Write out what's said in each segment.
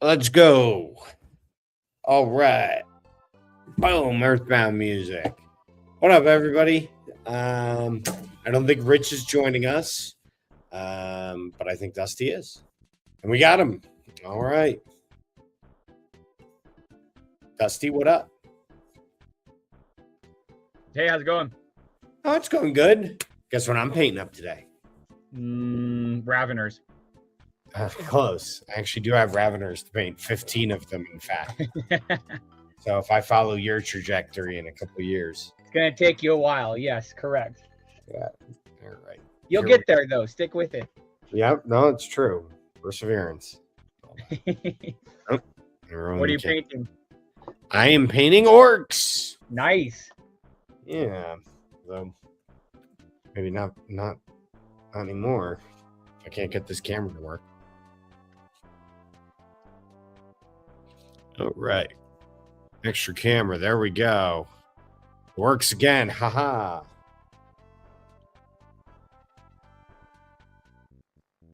Let's go. All right. Boom, Earthbound music. What up, everybody? I don't think Rich is joining us, but I think Dusty is. And we got him. All right. Dusty, what up? Hey, how's it going? Oh, it's going good. Guess what I'm painting up today? Raveners. Close. I actually do have Raveners to paint, 15 of them, in fact. So if I follow your trajectory in a couple of years. It's going to take you a while. Yes, correct. Yeah. All right. You'll get there, though. Stick with it. Yep. No, it's true. Perseverance. What are you painting? I am painting orcs. Nice. Yeah. So maybe not anymore. I can't get this camera to work. All right. Extra camera. There we go. Works again. Haha.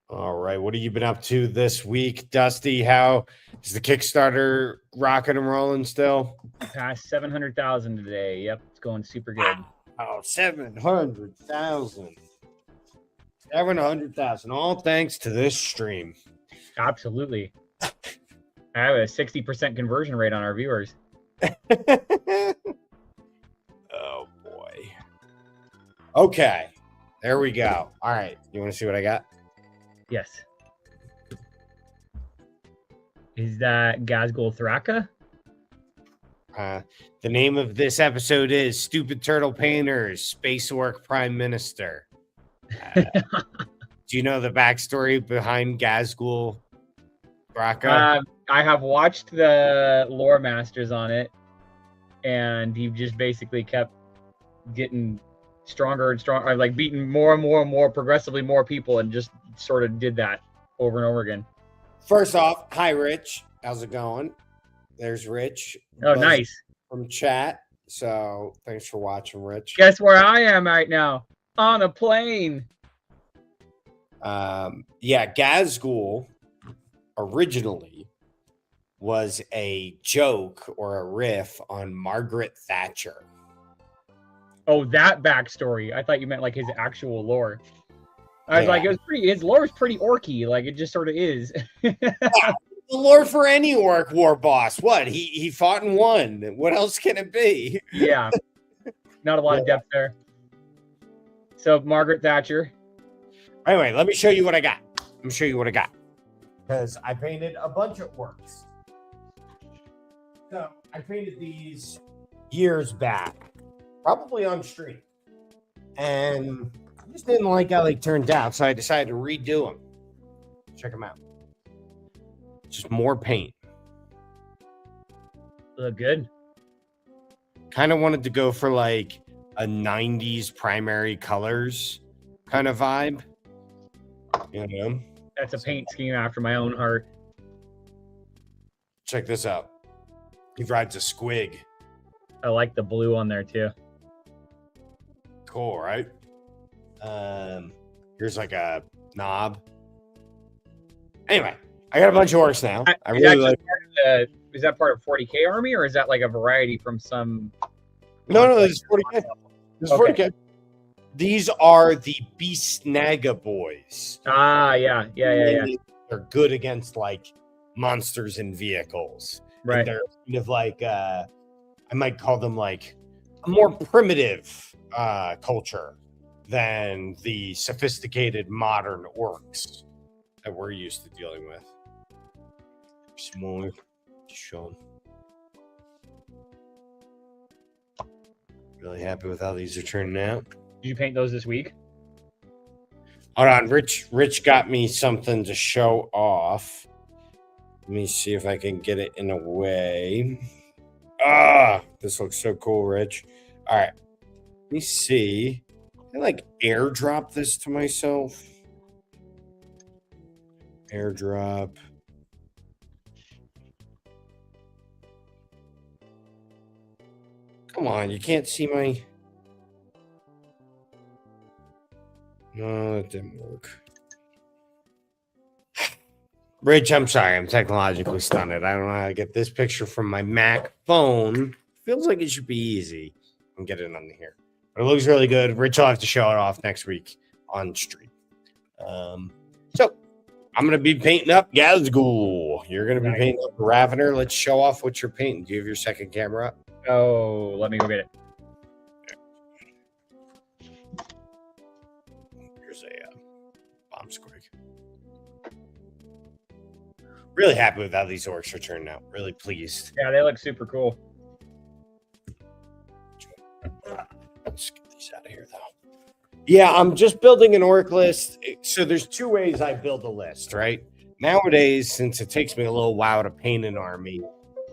All right. What have you been up to this week, Dusty? How is the Kickstarter rocking and rolling still? Past 700,000 today. Yep. It's going super good. Oh, 700,000. 700,000. All thanks to this stream. Absolutely. I have a 60% conversion rate on our viewers. Oh, boy. Okay. There we go. All right. You want to see what I got? Yes. Is that Gazgul Thraka? The name of this episode is Stupid Turtle Painters, Space Orc Prime Minister. Do you know the backstory behind Gazgul Thraka? I have watched the lore masters on it, and he just basically kept getting stronger and stronger, like beating more and more and more, progressively more people, and just sort of did that over and over again. First off, hi, Rich. How's it going? There's Rich. Oh, nice. From chat. So thanks for watching, Rich. Guess where I am right now? On a plane. Yeah, Gazgul originally was a joke or a riff on Margaret Thatcher. Oh, that backstory. I thought you meant like his actual lore. I was like, his lore is pretty orky. Like, it just sort of is. The lore for any orc war boss. What? He fought and won. What else can it be? Yeah. Not a lot of depth there. So, Margaret Thatcher. Anyway, let me show you what I got. Because I painted a bunch of orcs. So, I painted these years back. Probably on stream. And I just didn't like how they turned out, so I decided to redo them. Check them out. Just more paint. Look good. Kind of wanted to go for like a 90s primary colors kind of vibe. You know? That's a paint scheme after my own heart. Check this out. He rides a squig. I like the blue on there too. Cool, right? Here's like a knob. Anyway, I got a bunch of orcs now. I really like. Is that part of 40K army, or is that like a variety from some? No, this is 40K. This is 40K. These are the Beastnaga boys. Ah, yeah. They're good against like monsters and vehicles. Right. And they're kind of like I might call them like a more primitive culture than the sophisticated modern orcs that we're used to dealing with. Smaller, shown. Really happy with how these are turning out. Did you paint those this week? Hold on, Rich got me something to show off. Let me see if I can get it in a way. This looks so cool, Rich. All right. Let me see. Can I like airdrop this to myself? Airdrop. Come on, you can't see my... No, that didn't work. Rich, I'm sorry. I'm technologically stunned. I don't know how to get this picture from my Mac phone. Feels like it should be easy. And get it on here. But it looks really good. Rich will have to show it off next week on stream. So I'm going to be painting up Gazgul. You're going to be painting up Ravener. Let's show off what you're painting. Do you have your second camera up? Oh, let me go get it. Here's a bomb squig. Really happy with how these orcs are turning out. Really pleased. Yeah, they look super cool. Let's get these out of here, though. Yeah, I'm just building an orc list. So there's two ways I build a list, right? Nowadays, since it takes me a little while to paint an army,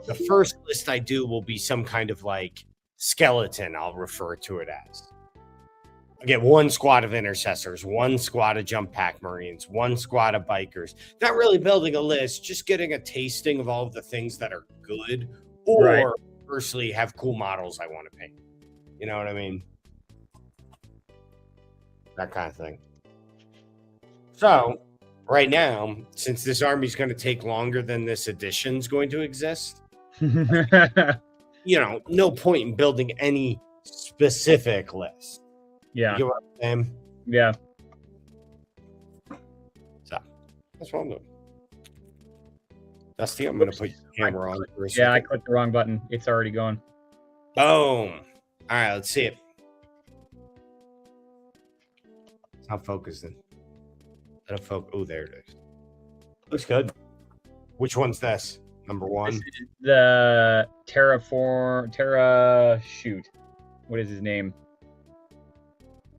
the first list I do will be some kind of like skeleton, I'll refer to it as. I get one squad of intercessors, one squad of jump pack marines, one squad of bikers. Not really building a list, just getting a tasting of all of the things that are good, or firstly have cool models I want to paint. You know what I mean? That kind of thing. So right now, since this army is going to take longer than this edition's going to exist, no point in building any specific list. Yeah. You get what I'm saying? Yeah. So that's what I'm doing. Dusty, I'm going to put your camera on for a second. Yeah, I clicked the wrong button. It's already going. Boom. All right, let's see it. It's not focusing. Let it focus. Oh, there it is. Looks good. Which one's this? Number one? This is the shoot. What is his name?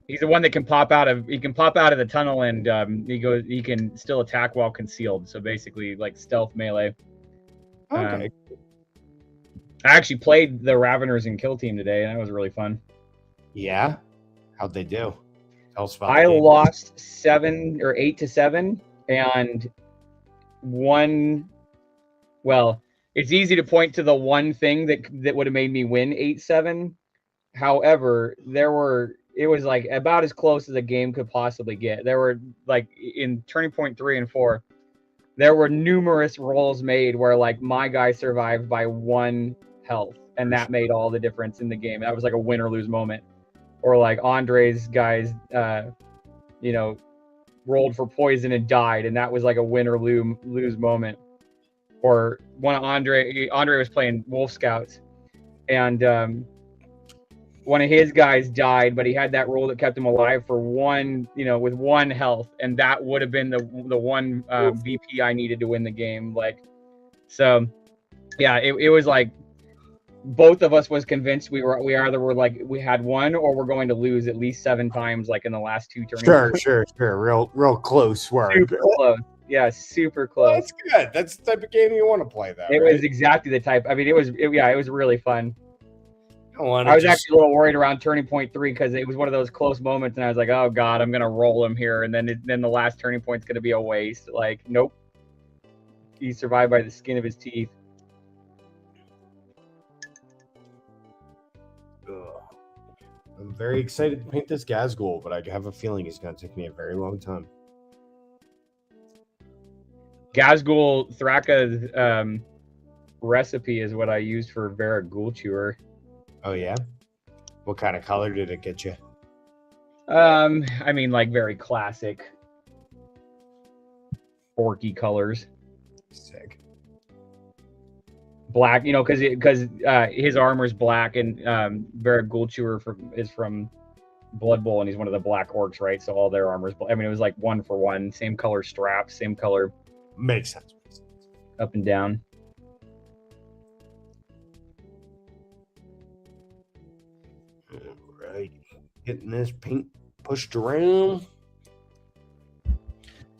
He's the one that can pop out of the tunnel and he can still attack while concealed. So basically like stealth melee. Okay. I actually played the Raveners and Kill Team today, and that was really fun. Yeah? How'd they do? Tell us about I lost 8-7 and it's easy to point to the one thing that would have made me win 8-7. However, it was like about as close as a game could possibly get. There were like in Turning Point 3 and 4, there were numerous rolls made where like my guy survived by 1 health, and that made all the difference in the game. That was like a win or lose moment. Or like Andre's guys, rolled for poison and died, and that was like a win or lose moment. Or one of Andre was playing Wolf Scouts, and one of his guys died, but he had that roll that kept him alive for with 1 health, and that would have been the one VP I needed to win the game. Like, so yeah, it was like both of us was convinced we either were like we had won or we're going to lose at least 7 times, like in the last 2 tournaments. Sure. Real close work. Super close. Yeah, super close. Well, that's good. That's the type of game you want to play, though. It was exactly the type. I mean, it was really fun. I was actually a little worried around Turning Point 3 because it was one of those close moments, and I was like, "Oh God, I'm gonna roll him here," and then the last turning point's gonna be a waste. Like, nope, he survived by the skin of his teeth. I'm very excited to paint this Gazgul, but I have a feeling it's gonna take me a very long time. Gazgul Thraka's recipe is what I used for Vera Ghoul Chewer. Oh yeah? What kind of color did it get you? I mean, like very classic orky colors. Sick. Black, because his armor's black, and Vera Ghoul Chewer is from Blood Bowl, and he's one of the black orcs, right? So all their armor's black. I mean, it was like 1 for 1, same color straps, same color. Makes sense. Up and down. Right, getting this paint pushed around.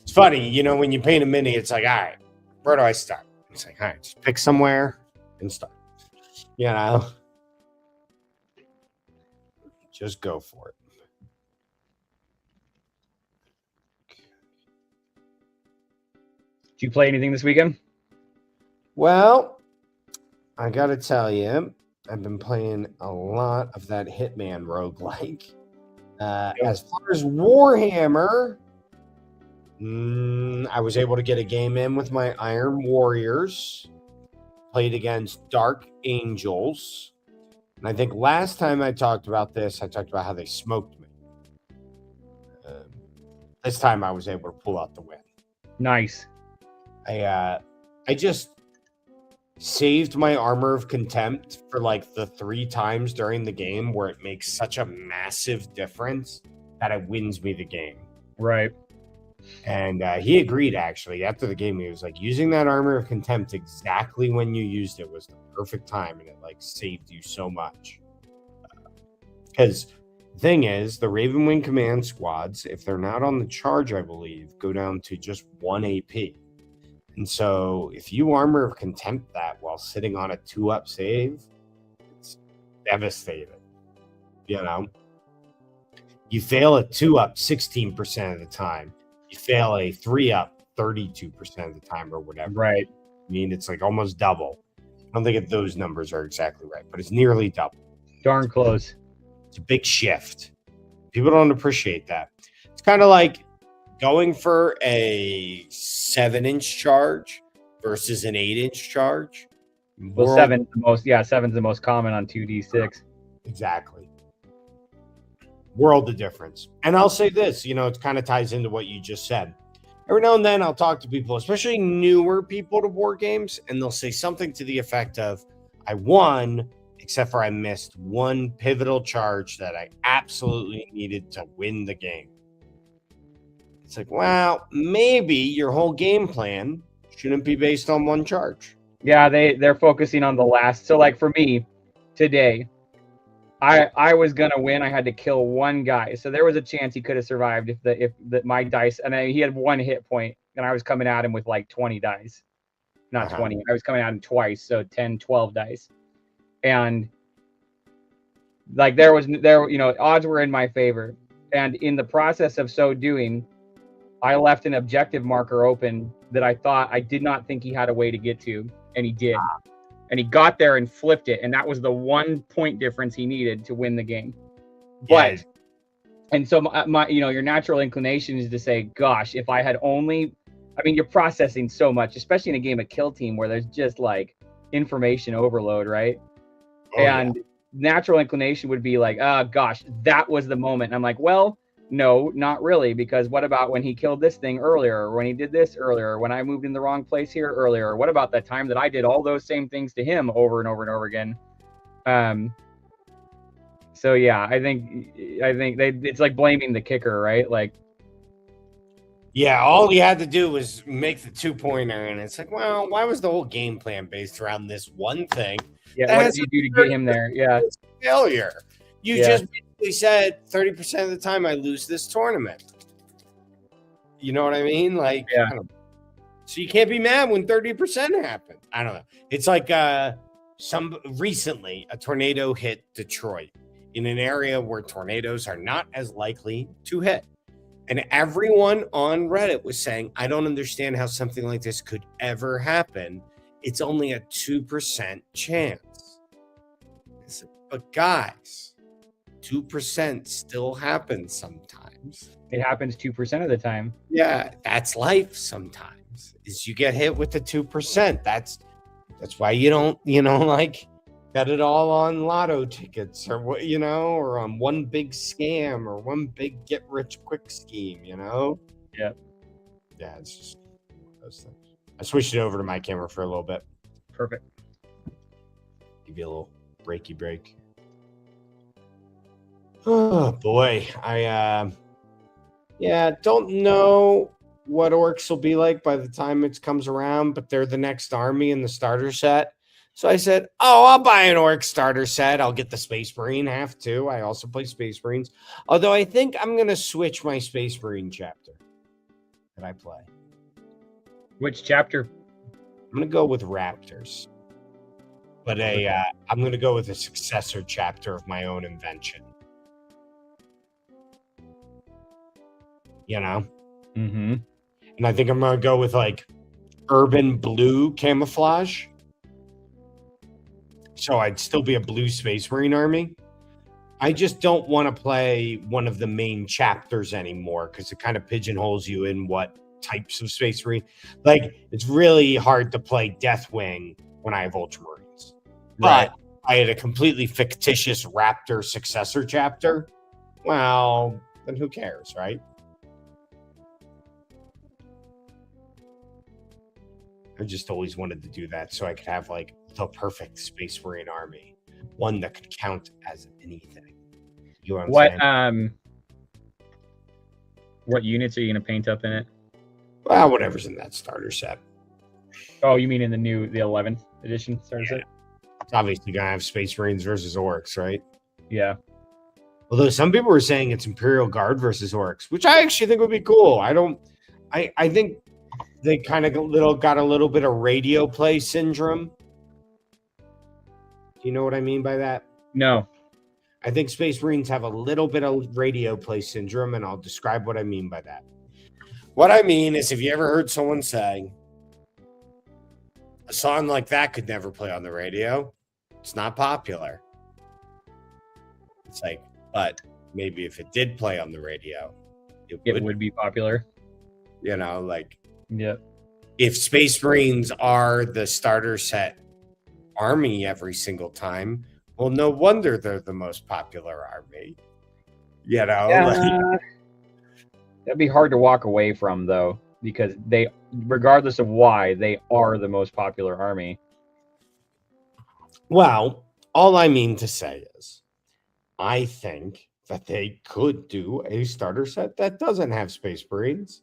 It's funny, when you paint a mini, it's like, all right, where do I start? It's like, all right, just pick somewhere and start. Just go for it. Did you play anything this weekend? Well, I gotta tell you, I've been playing a lot of that Hitman roguelike. As far as Warhammer, I was able to get a game in with my Iron Warriors. Played against Dark Angels. And I think last time I talked about this, I talked about how they smoked me. This time I was able to pull out the win. Nice. I just saved my Armor of Contempt for like the 3 times during the game where it makes such a massive difference that it wins me the game. Right. And he agreed, actually. After the game, he was like, using that Armor of Contempt exactly when you used it was the perfect time, and it like saved you so much. Because the thing is, the Ravenwing Command Squads, if they're not on the charge, I believe, go down to just 1 AP. And so if you Armor of Contempt that while sitting on a 2-up save, it's devastating. You know? You fail a 2-up 16% of the time. You fail a 3-up 32% of the time or whatever. Right. I mean, it's like almost double. I don't think those numbers are exactly right, but it's nearly double. Darn close. It's a big shift. People don't appreciate that. It's kind of like going for a 7-inch charge versus an 8-inch charge. Well, seven's the most common on 2d6. Exactly. World of difference. And I'll say this, it kind of ties into what you just said. Every now and then I'll talk to people, especially newer people to war games, and they'll say something to the effect of, I won, except for I missed one pivotal charge that I absolutely needed to win the game. It's like, well, maybe your whole game plan shouldn't be based on one charge. Yeah, they're focusing on the last. So like for me today, I was gonna win. I had to kill one guy, so there was a chance he could have survived if my dice, and he had 1 hit point, and I was coming at him with like 20 dice, not 20. I was coming at him twice, so 10, 12 dice, and like odds were in my favor, and in the process of so doing, I left an objective marker open that I did not think he had a way to get to, and he did. And he got there and flipped it, and that was the 1 point difference he needed to win the game. But, and so your natural inclination is to say, gosh, if I had only, you're processing so much, especially in a game of Kill Team where there's just like information overload, right? Natural inclination would be like, oh gosh, that was the moment. And I'm like, well, no, not really, because what about when he killed this thing earlier, or when he did this earlier, or when I moved in the wrong place here earlier, or what about that time that I did all those same things to him over and over and over again? So yeah, I think it's like blaming the kicker, right? Like, yeah, all he had to do was make the 2-pointer, and it's like, well, why was the whole game plan based around this one thing? Yeah, what did you do to get him there? Yeah, failure. You just basically said 30% of the time I lose this tournament. You know what I mean? Like, yeah. So you can't be mad when 30% happened. I don't know. It's like recently a tornado hit Detroit in an area where tornadoes are not as likely to hit. And everyone on Reddit was saying, I don't understand how something like this could ever happen. It's only a 2% chance. I said, but guys, 2% still happens sometimes. It happens 2% of the time. Yeah, that's life sometimes. Is you get hit with the 2%. That's why you don't, like bet it all on lotto tickets or what, or on one big scam or one big get rich quick scheme, Yeah. Yeah, it's just those things. I switched it over to my camera for a little bit. Perfect. Give you a little breaky break. Oh boy, I don't know what orcs will be like by the time it comes around, but they're the next army in the starter set. So I said, I'll buy an orc starter set. I'll get the Space Marine, have to. I also play Space Marines. Although I think I'm going to switch my Space Marine chapter that I play. Which chapter? I'm going to go with Raptors. But I'm going to go with a successor chapter of my own invention. Mm-hmm. And I think I'm going to go with like urban blue camouflage. So I'd still be a blue Space Marine army. I just don't want to play one of the main chapters anymore because it kind of pigeonholes you in what types of Space Marine. Like, it's really hard to play Deathwing when I have Ultramarines. Right. But I had a completely fictitious Raptor successor chapter. Well, then who cares, right? I just always wanted to do that so I could have like the perfect Space Marine army, one that could count as anything. You know what I'm saying? What units are you gonna paint up in it? Well, whatever's in that starter set. Oh, you mean in the 11th edition starter set? It's obviously gonna have Space Marines versus Orcs, right? Yeah. Although some people were saying it's Imperial Guard versus Orcs, which I actually think would be cool. I think they kind of got a little bit of radio play syndrome. Do you know what I mean by that? No. I think Space Marines have a little bit of radio play syndrome, and I'll describe what I mean by that. What I mean is, if you ever heard someone say, a song like that could never play on the radio, it's not popular. It's like, but maybe if it did play on the radio, it would be popular. You know, like, yeah. If Space Marines are the starter set army every single time, well, no wonder they're the most popular army. You know, like, that'd be hard to walk away from, though, because they, regardless of why, they are the most popular army. Well, all I mean to say is, I think that they could do a starter set that doesn't have Space Marines,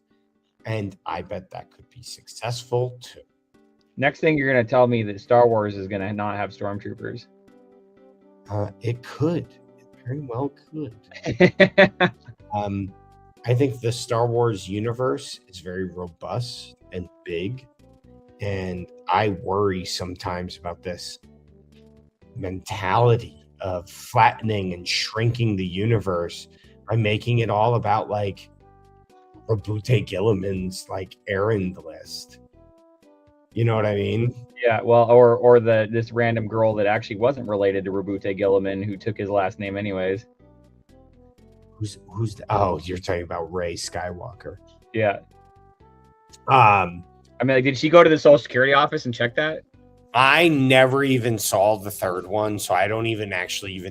and I bet that could be successful too. Next thing you're going to tell me that Star Wars is going to not have stormtroopers. It could. It very well could. I think the Star Wars universe is very robust and big, and I worry sometimes about this mentality of flattening and shrinking the universe by making it all about like Rabute Gilliman's like errand list. You know what I mean? Yeah, well, or this random girl that actually wasn't related to Rabute Gilliman who took his last name anyways. Oh, you're talking about Rey Skywalker. Yeah. I mean, like, did she go to the Social Security office and check that? I never even saw the third one, so I don't even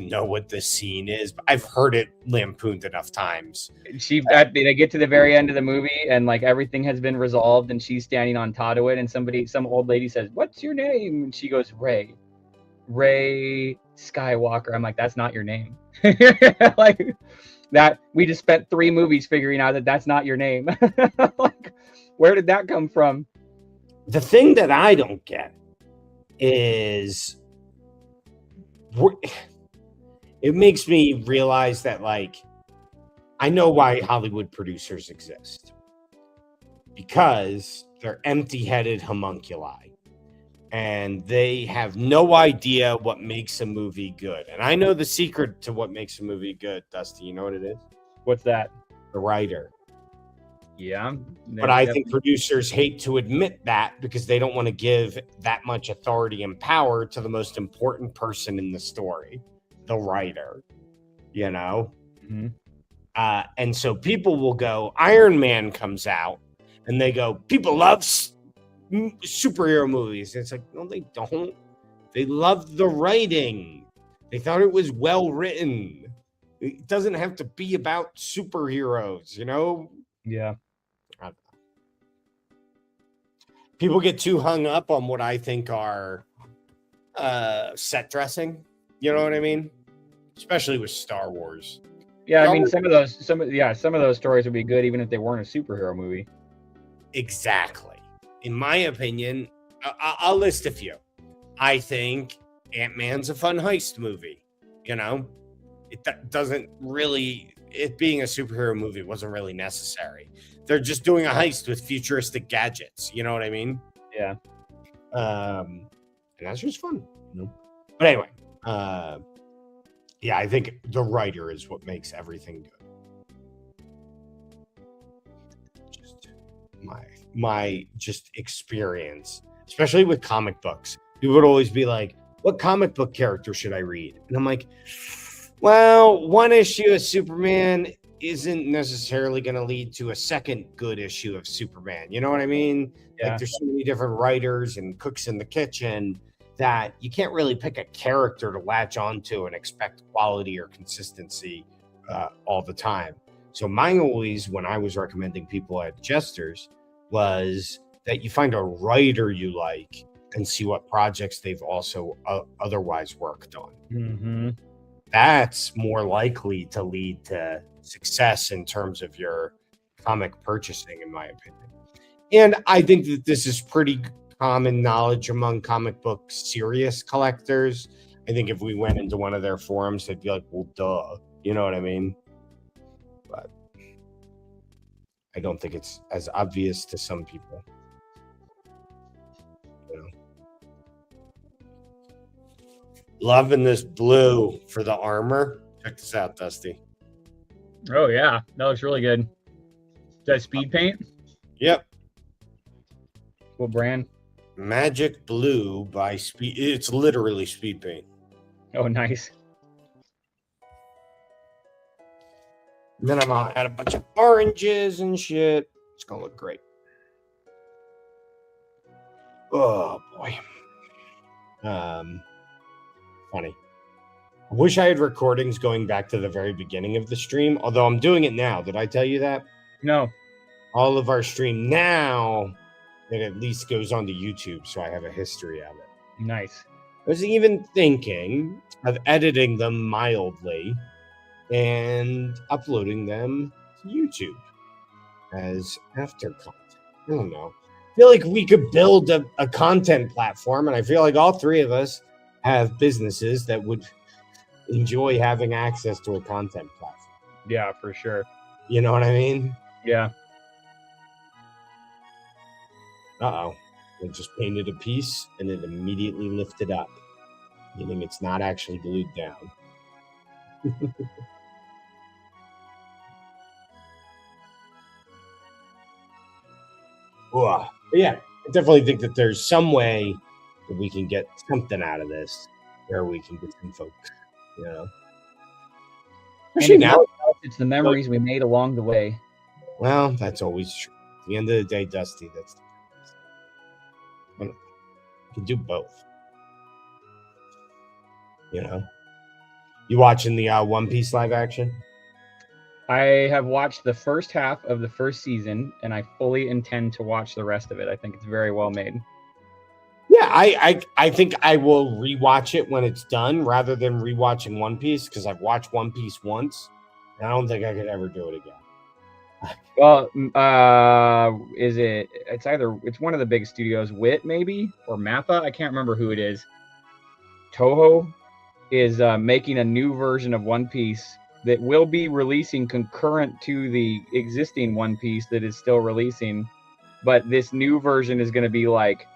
know what this scene is. But I've heard it lampooned enough times. They get to the very end of the movie, and like everything has been resolved, and she's standing on top of it, and some old lady says, "What's your name?" And she goes, "Rey Skywalker." I'm like, "That's not your name." Like that. We just spent 3 movies figuring out that that's not your name. Like, where did that come from? The thing that I don't get is it makes me realize that, like, I know why Hollywood producers exist, because they're empty-headed homunculi and they have no idea what makes a movie good. And I know the secret to what makes a movie good. Dusty, you know what it is? What's that? The writer. Yeah. But I think producers hate to admit that because they don't want to give that much authority and power to the most important person in the story, the writer, you know? Mm-hmm. And so people will go, Iron Man comes out, and they go, people love superhero movies. And it's like, no, they don't. They love the writing. They thought it was well written. It doesn't have to be about superheroes, you know? Yeah. People get too hung up on what I think are set dressing. You know what I mean? Especially with Star Wars. Yeah, I mean, some of those stories would be good even if they weren't a superhero movie. Exactly. In my opinion, I'll list a few. I think Ant-Man's a fun heist movie. You know, it doesn't really. It being a superhero movie wasn't really necessary. They're just doing a heist with futuristic gadgets. You know what I mean? Yeah. And that's just fun. You know? But anyway, yeah, I think the writer is what makes everything good. Just my just experience, especially with comic books. People would always be like, "What comic book character should I read?" And I'm like, well, one issue of Superman isn't necessarily going to lead to a second good issue of Superman. You know what I mean? Yeah. Like there's so many different writers and cooks in the kitchen that you can't really pick a character to latch onto and expect quality or consistency all the time. So mine always, when I was recommending people at Jesters, was that you find a writer you like and see what projects they've also otherwise worked on. Mm-hmm. That's more likely to lead to success in terms of your comic purchasing, in my opinion. And I think that this is pretty common knowledge among comic book serious collectors. I think if we went into one of their forums, they'd be like, well, duh. You know what I mean? But I don't think it's as obvious to some people. You know? Loving this blue for the armor. Check this out, Dusty. Oh yeah, that looks really good. Is that speed paint? Yep. What brand? Magic Blue by Speed. It's literally speed paint. Oh, nice. And then I'm gonna add a bunch of oranges and shit. It's gonna look great. Oh boy. Funny. I wish I had recordings going back to the very beginning of the stream, although I'm doing it now. Did I tell you that? No. All of our stream now, it at least goes on to YouTube, so I have a history of it. Nice. I was even thinking of editing them mildly and uploading them to YouTube as after content. I don't know. I feel like we could build a content platform, and I feel like all three of us have businesses that would enjoy having access to a content platform. Yeah, for sure. You know what I mean? Yeah. Uh-oh. I just painted a piece and it immediately lifted up, meaning it's not actually glued down. But yeah, I definitely think that there's some way that we can get something out of this where we can get some folks, you know. Especially now. It's the memories we made along the way. Well, that's always true. At the end of the day, Dusty, that's you can do both. You know. You watching the One Piece live action? I have watched the first half of the first season, and I fully intend to watch the rest of it. I think it's very well made. Yeah, I think I will rewatch it when it's done rather than rewatching One Piece, because I've watched One Piece once, and I don't think I could ever do it again. Well, it's one of the big studios, Wit maybe, or Mappa. I can't remember who it is. Toho is making a new version of One Piece that will be releasing concurrent to the existing One Piece that is still releasing. But this new version is going to be like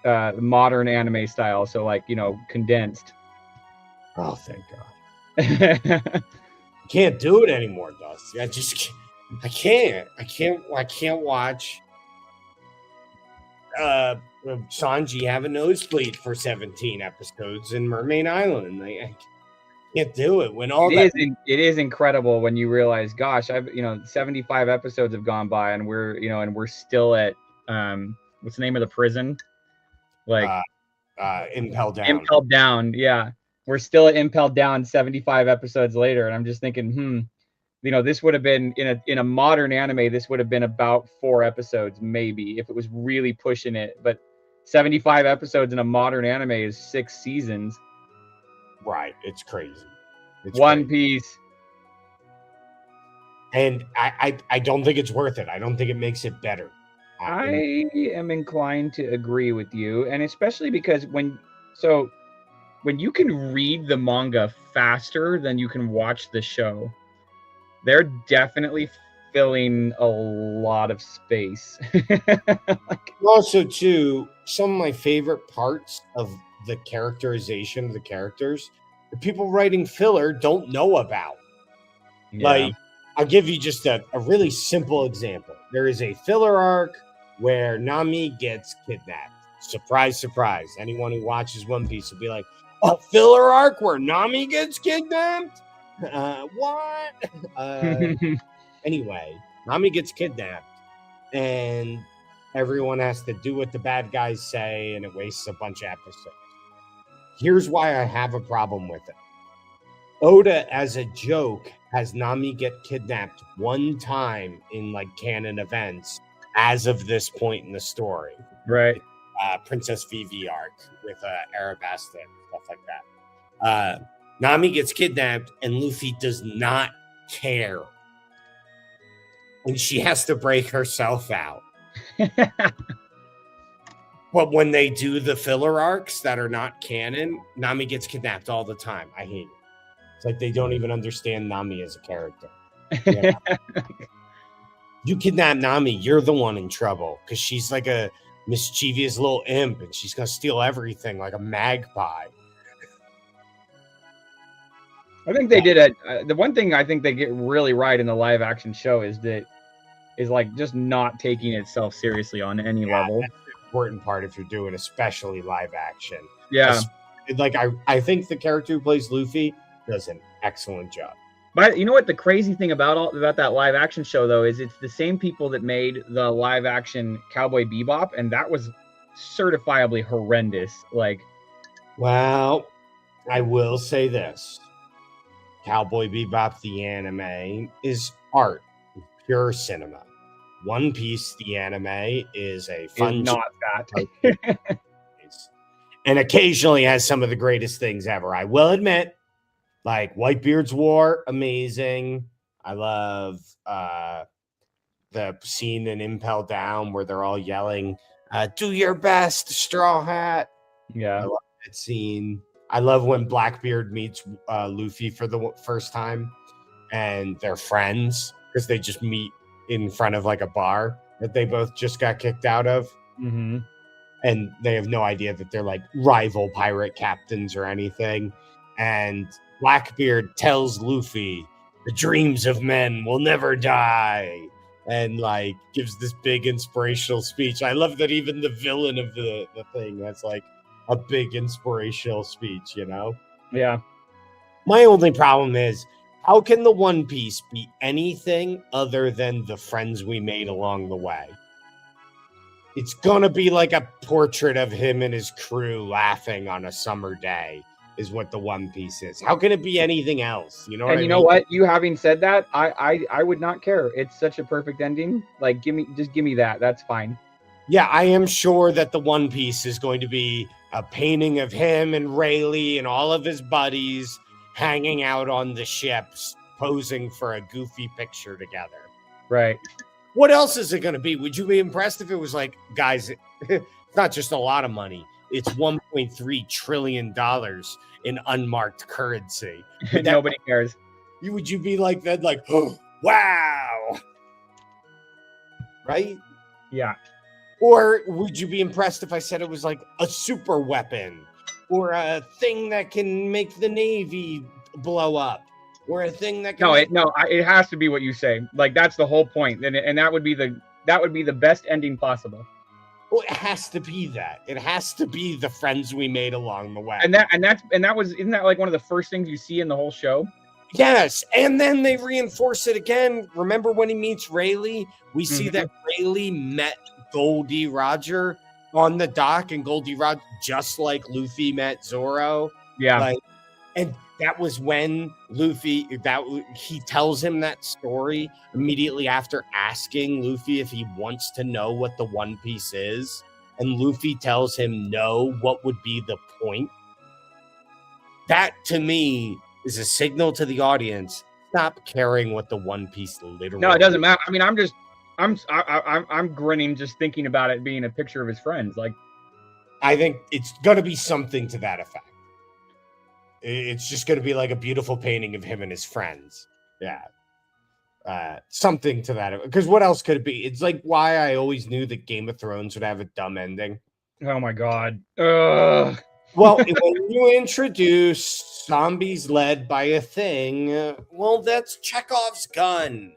modern anime style. So like, condensed. Oh, thank God. Can't do it anymore, Dusty. I can't watch Sanji have a nosebleed for 17 episodes in Mermaid Island. I can't do it when it is incredible when you realize, gosh, 75 episodes have gone by and we're still at what's the name of the prison? Like Impelled Down. Impelled Down, yeah. We're still at Impelled Down 75 episodes later, and I'm just thinking, this would have been in a modern anime, this would have been about 4 episodes, maybe, if it was really pushing it. But 75 episodes in a modern anime is 6 seasons. Right, it's crazy. One Piece. And I don't think it's worth it. I don't think it makes it better. I am inclined to agree with you, and especially because when you can read the manga faster than you can watch the show, they're definitely filling a lot of space. Also, too, some of my favorite parts of the characterization of the characters, the people writing filler don't know about. Yeah. Like, I'll give you just a really simple example. There is a filler arc where Nami gets kidnapped. Surprise, surprise. Anyone who watches One Piece will be like, a filler arc where Nami gets kidnapped? What? Anyway, Nami gets kidnapped, and everyone has to do what the bad guys say, and it wastes a bunch of episodes. Here's why I have a problem with it. Oda, as a joke, has Nami get kidnapped one time in like canon events as of this point in the story. Right. Princess Vivi arc with Arabasta and stuff like that. Nami gets kidnapped and Luffy does not care. And she has to break herself out. But when they do the filler arcs that are not canon, Nami gets kidnapped all the time. I hate it. It's like they don't even understand Nami as a character. You know? You kidnap Nami, you're the one in trouble because she's like a mischievous little imp and she's going to steal everything like a magpie. I think they did the one thing I think they get really right in the live action show is like just not taking itself seriously on any level. That's the important part if you're doing especially live action. Yeah. Like I think the character who plays Luffy does an excellent job. But you know what the crazy thing about that live action show though is it's the same people that made the live action Cowboy Bebop, and that was certifiably horrendous. Like, well, I will say this: Cowboy Bebop the anime is art, pure cinema. One Piece the anime is a fun, not that, and occasionally has some of the greatest things ever. I will admit. Like Whitebeard's War, amazing. I love the scene in Impel Down where they're all yelling, "Do your best, Straw Hat." Yeah, I love that scene. I love when Blackbeard meets Luffy for the first time, and they're friends because they just meet in front of like a bar that they both just got kicked out of, and they have no idea that they're like rival pirate captains or anything, and Blackbeard tells Luffy, "The dreams of men will never die," and like gives this big inspirational speech. I love that even the villain of the thing has like a big inspirational speech, you know? Yeah. My only problem is, how can the One Piece be anything other than the friends we made along the way? It's gonna be like a portrait of him and his crew laughing on a summer day. Is what the One Piece is. How can it be anything else? You know what I mean? And you know what? You having said that, I would not care. It's such a perfect ending. Like, give me that. That's fine. Yeah, I am sure that the One Piece is going to be a painting of him and Rayleigh and all of his buddies hanging out on the ships, posing for a goofy picture together. Right. What else is it going to be? Would you be impressed if it was like, guys, it's not just a lot of money. It's $1.3 trillion in unmarked currency. Nobody cares. Would you be like that? Like, oh, wow. Right? Yeah. Or would you be impressed if I said it was like a super weapon or a thing that can make the Navy blow up or a thing that can... it has to be what you say. Like, that's the whole point. And that would be the best ending possible. Well, it has to be that. It has to be the friends we made along the way. Isn't that like one of the first things you see in the whole show? Yes, and then they reinforce it again. Remember when he meets Rayleigh? We see that Rayleigh met Goldie Roger on the dock, and Goldie Roger, just like Luffy met Zoro. Yeah. And that was when Luffy, he tells him that story immediately after asking Luffy if he wants to know what the One Piece is. And Luffy tells him no, what would be the point? That, to me, is a signal to the audience, stop caring what the One Piece literally... No, it doesn't matter. I mean, I'm grinning just thinking about it being a picture of his friends. Like, I think it's going to be something to that effect. It's just going to be like a beautiful painting of him and his friends. Yeah. Something to that. Because what else could it be? It's like why I always knew that Game of Thrones would have a dumb ending. Oh my God. Ugh. Well, when you introduce zombies led by a thing, well, that's Chekhov's gun.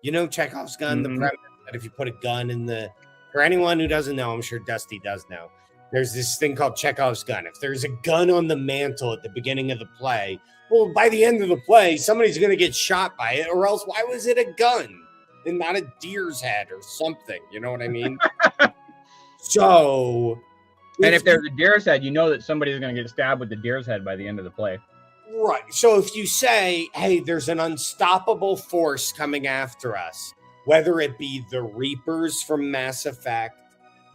You know Chekhov's gun, the premise that if you put a gun in the... For anyone who doesn't know, I'm sure Dusty does know. There's this thing called Chekhov's gun. If there's a gun on the mantle at the beginning of the play, well, by the end of the play, somebody's going to get shot by it, or else why was it a gun and not a deer's head or something? You know what I mean? So, and if there's a deer's head, you know that somebody's going to get stabbed with the deer's head by the end of the play. Right. So if you say, hey, there's an unstoppable force coming after us, whether it be the Reapers from Mass Effect,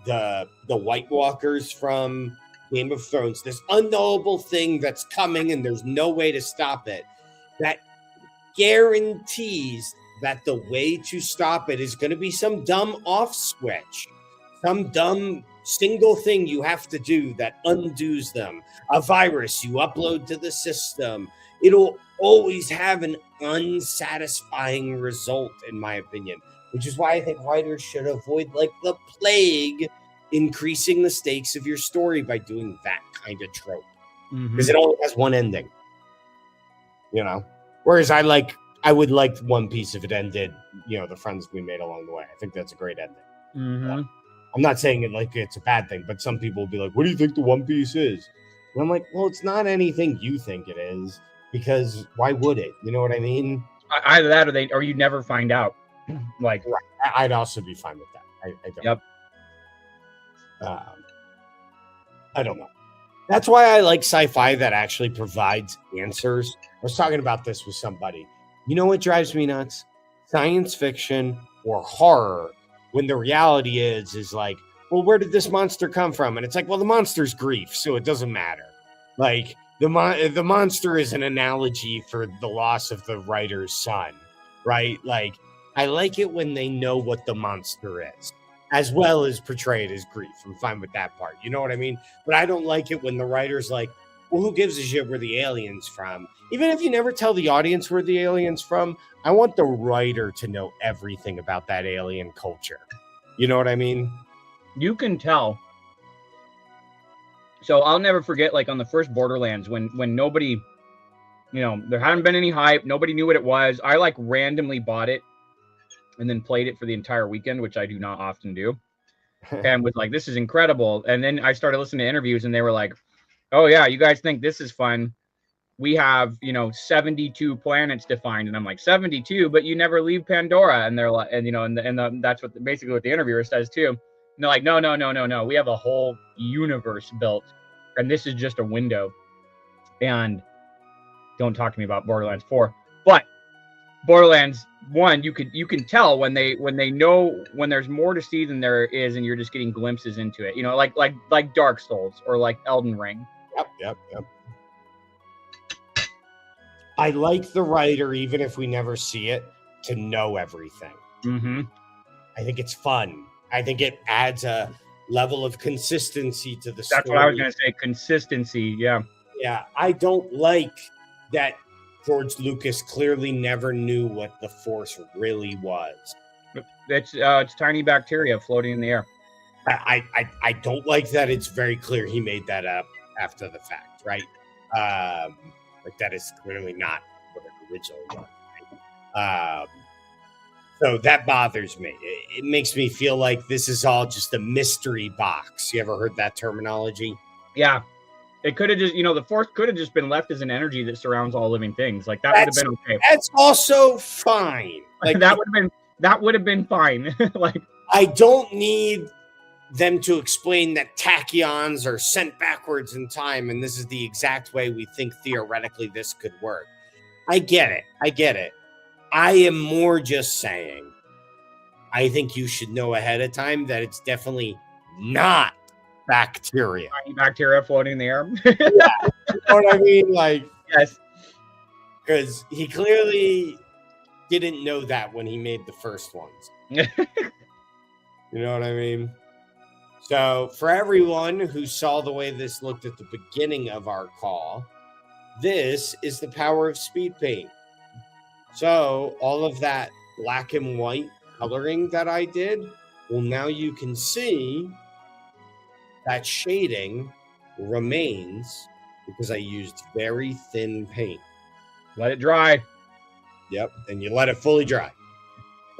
the White Walkers from Game of Thrones, this unknowable thing that's coming and there's no way to stop it, that guarantees that the way to stop it is going to be some dumb off switch, some dumb single thing you have to do that undoes them. A virus you upload to the system. It'll always have an unsatisfying result, in my opinion, which is why I think writers should avoid, like the plague, increasing the stakes of your story by doing that kind of trope, because it only has one ending, you know. Whereas I would like One Piece if it ended, you know, the friends we made along the way. I think that's a great ending. I'm not saying it like it's a bad thing, but some people will be like, what do you think the One Piece is? And I'm like, well, it's not anything you think it is, because why would it? You know what I mean? Either that or you never find out. Like, right. I'd also be fine with that. I don't. Yep. I don't know. That's why I like sci-fi that actually provides answers. I was talking about this with somebody. You know what drives me nuts? Science fiction or horror, when the reality is like, well, where did this monster come from? And it's like, well, the monster's grief, so it doesn't matter. Like, the monster is an analogy for the loss of the writer's son, right? Like, I like it when they know what the monster is, as well as portray it as grief. I'm fine with that part. You know what I mean? But I don't like it when the writer's like, well, who gives a shit where the alien's from? Even if you never tell the audience where the alien's from, I want the writer to know everything about that alien culture. You know what I mean? You can tell. So I'll never forget, like on the first Borderlands, when nobody, you know, there hadn't been any hype, nobody knew what it was. I like randomly bought it and then played it for the entire weekend, which I do not often do, and was like, this is incredible. And then I started listening to interviews, and they were like, oh yeah, you guys think this is fun? We have, you know, 72 planets defined. And I'm like, 72, but you never leave Pandora. And they're like, and you know, and that's what basically what the interviewer says too. And they're like, no. We have a whole universe built, and this is just a window. And don't talk to me about Borderlands 4. But Borderlands 1, you can tell when they know when there's more to see than there is, and you're just getting glimpses into it. You know, like Dark Souls or like Elden Ring. Yep. I like the writer, even if we never see it, to know everything. I think it's fun. I think it adds a level of consistency to the story. That's what I was going to say. Consistency. Yeah. I don't like that George Lucas clearly never knew what the Force really was. It's tiny bacteria floating in the air. I don't like that it's very clear he made that up after the fact, right? Like, that is clearly not what it originally was. Right? So that bothers me. It makes me feel like this is all just a mystery box. You ever heard that terminology? Yeah. It could have just, you know, the Force could have just been left as an energy that surrounds all living things. Like, that would have been okay. That's also fine. Like, that would have been fine. Like, I don't need them to explain that tachyons are sent backwards in time, and this is the exact way we think theoretically this could work. I get it. I am more just saying, I think you should know ahead of time that it's definitely not bacteria. Tiny bacteria floating in the air. Yeah, you know what I mean? Like, yes. Because he clearly didn't know that when he made the first ones. You know what I mean? So for everyone who saw the way this looked at the beginning of our call, this is the power of speed paint. So all of that black and white coloring that I did, well, now you can see that shading remains because I used very thin paint. Let it dry. Yep, and you let it fully dry.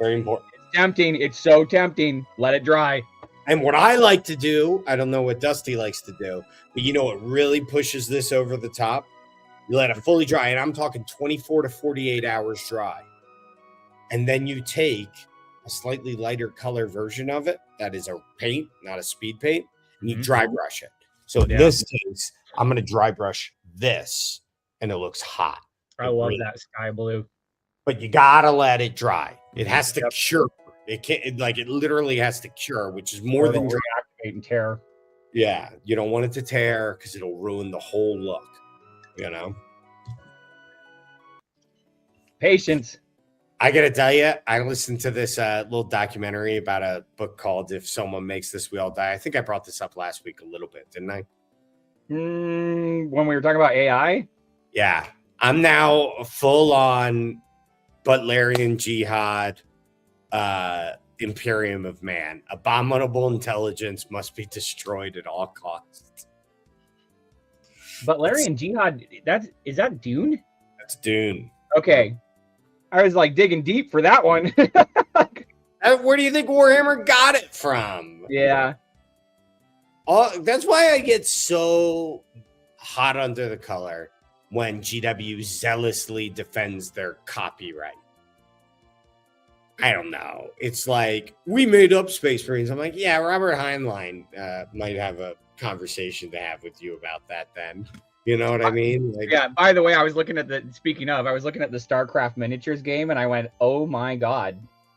Very important. It's tempting. It's so tempting. Let it dry. And what I like to do, I don't know what Dusty likes to do, but you know what really pushes this over the top? You let it fully dry, and I'm talking 24 to 48 hours dry. And then you take a slightly lighter color version of it that is a paint, not a speed paint, and you dry brush it. So in this case, I'm going to dry brush this, and it looks hot. I love that sky blue. But you got to let it dry. It has to cure. It can't, it literally has to cure, which is more than reactivate and tear. Yeah, you don't want it to tear because it'll ruin the whole look, you know? Patience. I gotta tell you, I listened to this little documentary about a book called "If Someone Makes This, We All Die." I think I brought this up last week a little bit, didn't I? When we were talking about AI? Yeah. I'm now full on Butlerian Jihad, Imperium of Man. Abominable intelligence must be destroyed at all costs. Butlerian Jihad, is that Dune? That's Dune. Okay. I was like digging deep for that one. Where do you think Warhammer got it from? Yeah. That's why I get so hot under the collar when GW zealously defends their copyright. I don't know. It's like, we made up Space Marines. I'm like, yeah, Robert Heinlein might have a conversation to have with you about that then. You know what I mean? Like, yeah, by the way, I was looking at the StarCraft miniatures game, and I went, oh my God,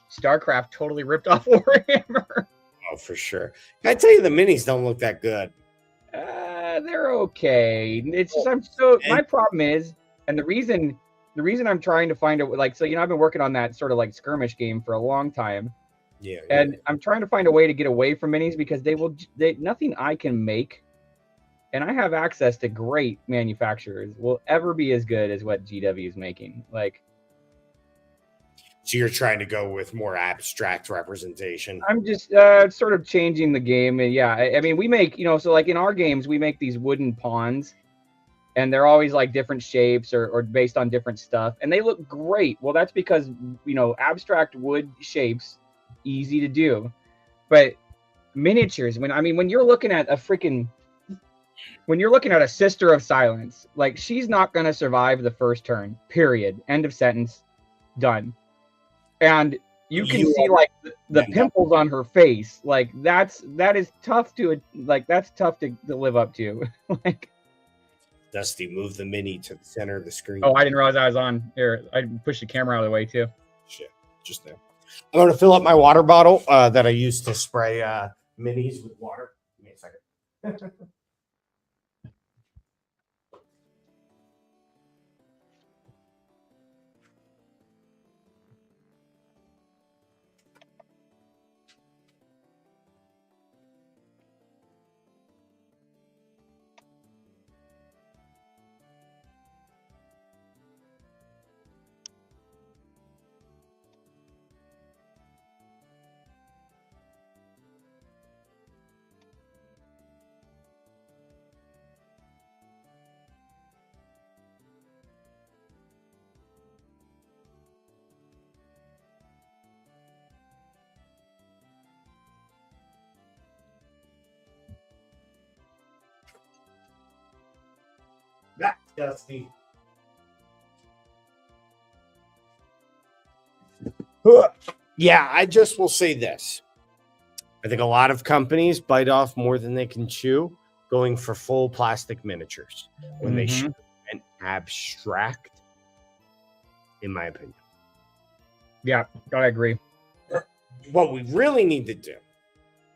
StarCraft totally ripped off Warhammer. Oh, for sure. I tell you, the minis don't look that good. They're okay. It's just, my problem is, and the reason I'm trying to find it, like, so, you know, I've been working on that sort of like skirmish game for a long time. Yeah. And I'm trying to find a way to get away from minis because nothing I can make, and I have access to great manufacturers, will ever be as good as what GW is making. Like, so you're trying to go with more abstract representation. I'm just sort of changing the game. And yeah, I mean, we make, you know, so like in our games, we make these wooden pawns, and they're always like different shapes or based on different stuff, and they look great. Well, that's because, you know, abstract wood shapes, easy to do. But miniatures, when you're looking at a Sister of Silence, like, she's not going to survive the first turn, period. End of sentence. Done. And you can see like the pimples on her face. Like, that's tough to live up to. Like, Dusty, move the mini to the center of the screen. Oh, I didn't realize I was on here. I pushed the camera out of the way too. Shit, just there. I'm going to fill up my water bottle that I used to spray minis with water. Give me a second. That Dusty. Yeah, I just will say this. I think a lot of companies bite off more than they can chew, going for full plastic miniatures when they should and abstract, in my opinion. Yeah, I agree. What we really need to do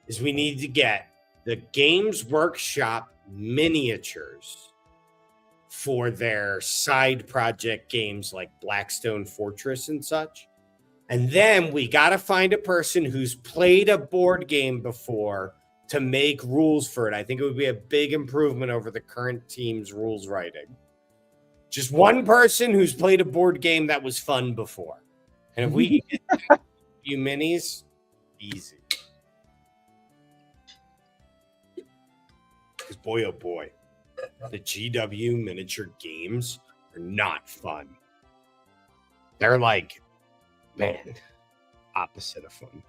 is we need to get the Games Workshop miniatures for their side project games like Blackstone Fortress and such. And then we got to find a person who's played a board game before to make rules for it. I think it would be a big improvement over the current team's rules writing. Just one person who's played a board game that was fun before. And if we can get a few minis, easy. Because boy, oh boy, the GW miniature games are not fun. They're like, man, opposite of fun.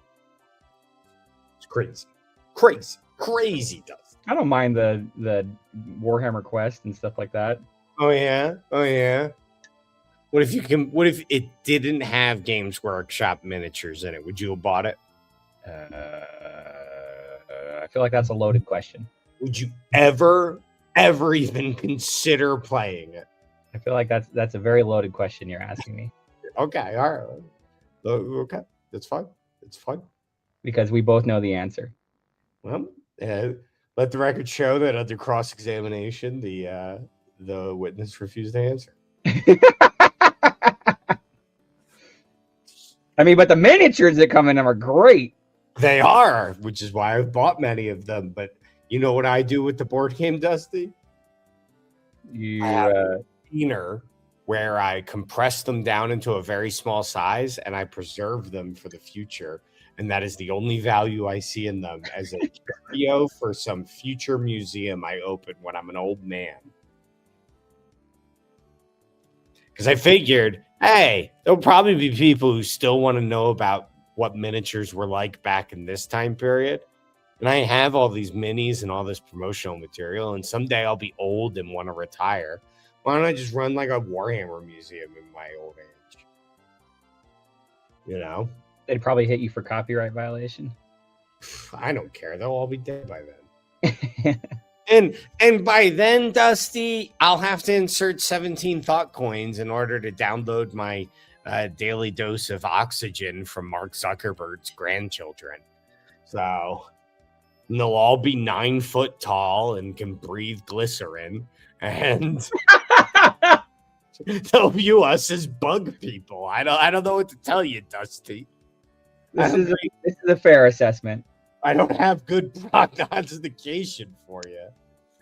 It's crazy. Crazy, Dusty. I don't mind the Warhammer Quest and stuff like that. Oh yeah. What if it didn't have Games Workshop miniatures in it? Would you have bought it? I feel like that's a loaded question. Would you ever even consider playing it? I feel like that's a very loaded question you're asking me. Okay, all right. Okay, that's fine. It's fine. Because we both know the answer. Well, let the record show that under cross-examination, the witness refused to answer. I mean, but the miniatures that come in them are great. They are, which is why I've bought many of them. But you know what I do with the board game, Dusty? You I have a container where I compress them down into a very small size and I preserve them for the future. And that is the only value I see in them as a curio for some future museum I open when I'm an old man. Because I figured, hey, there'll probably be people who still want to know about what miniatures were like back in this time period. And I have all these minis and all this promotional material. And someday I'll be old and want to retire. Why don't I just run like a Warhammer museum in my old age? You know? They'd probably hit you for copyright violation. I don't care. They'll all be dead by then. And by then, Dusty, I'll have to insert 17 thought coins in order to download my daily dose of oxygen from Mark Zuckerberg's grandchildren. So they'll all be 9 foot tall and can breathe glycerin. And they'll view us as bug people. I don't know what to tell you, Dusty. This is a fair assessment. I don't have good prognostication for you.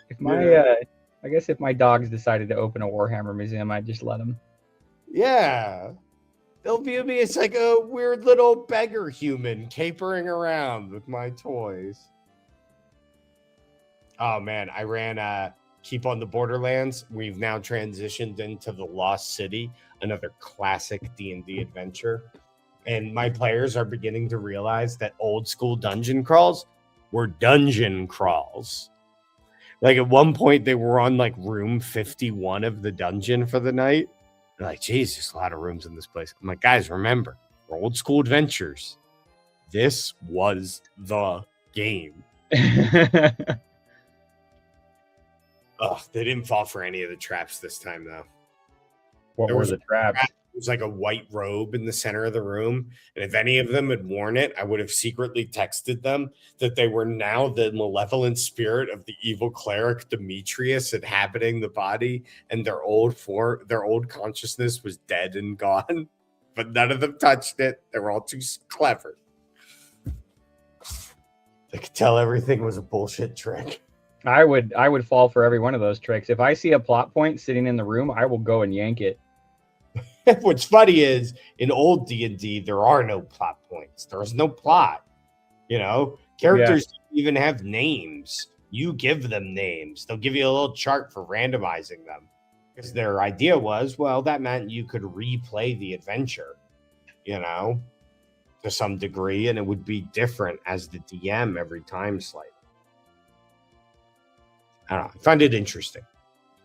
If my I guess if my dogs decided to open a Warhammer museum, I'd just let them. Yeah. They'll view me as like a weird little beggar human capering around with my toys. Oh man, I ran Keep on the Borderlands. We've now transitioned into the Lost City, another classic D&D adventure. And my players are beginning to realize that old school dungeon crawls were dungeon crawls. Like at one point they were on like room 51 of the dungeon for the night. They're like, geez, there's a lot of rooms in this place. I'm like, guys, remember, for old school adventures, this was the game. Oh, they didn't fall for any of the traps this time, though. What were the traps? It was like a white robe in the center of the room. And if any of them had worn it, I would have secretly texted them that they were now the malevolent spirit of the evil cleric Demetrius inhabiting the body, and their old consciousness was dead and gone. But none of them touched it. They were all too clever. They could tell everything was a bullshit trick. I would fall for every one of those tricks. If I see a plot point sitting in the room, I will go and yank it. What's funny is in old D&D, there are no plot points. There's no plot. You know, characters don't even have names. You give them names. They'll give you a little chart for randomizing them. Because their idea was, well, that meant you could replay the adventure, you know, to some degree, and it would be different as the DM every time slightly. I don't know. I find it interesting.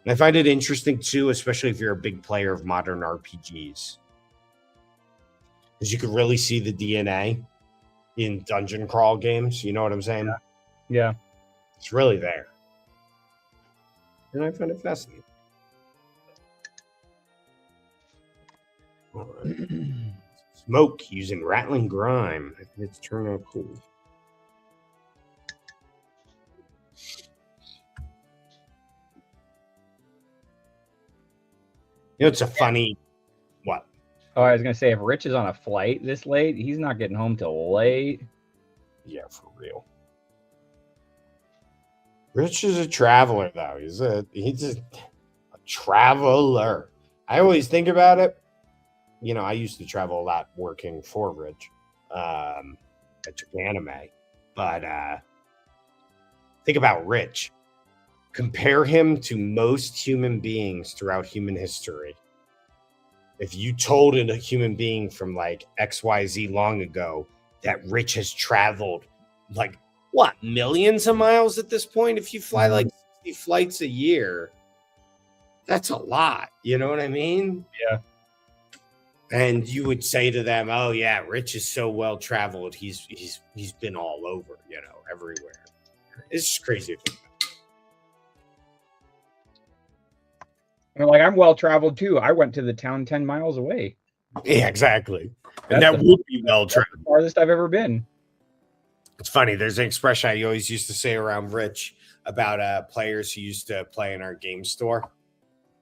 And I find it interesting, too, especially if you're a big player of modern RPGs. Because you could really see the DNA in dungeon crawl games. You know what I'm saying? Yeah. It's really there. And I find it fascinating. All right. Smoke using rattling grime. I think it's turning out cool. You know, it's a funny... What? Oh, I was going to say, if Rich is on a flight this late, he's not getting home till late. Yeah, for real. Rich is a traveler, though. He's a traveler. I always think about it. You know, I used to travel a lot working for Rich at Japanime. But think about Rich. Compare him to most human beings throughout human history. If you told a human being from like XYZ long ago that Rich has traveled like what, millions of miles at this point? If you fly like 60 flights a year, that's a lot. You know what I mean? Yeah. And you would say to them, "Oh yeah, Rich is so well traveled. He's been all over, everywhere." It's just crazy. And like, I'm well traveled too. I went to the town 10 miles away. Yeah, exactly. And That's that would be well traveled. The farthest I've ever been. It's funny. There's an expression I always used to say around Rich about players who used to play in our game store.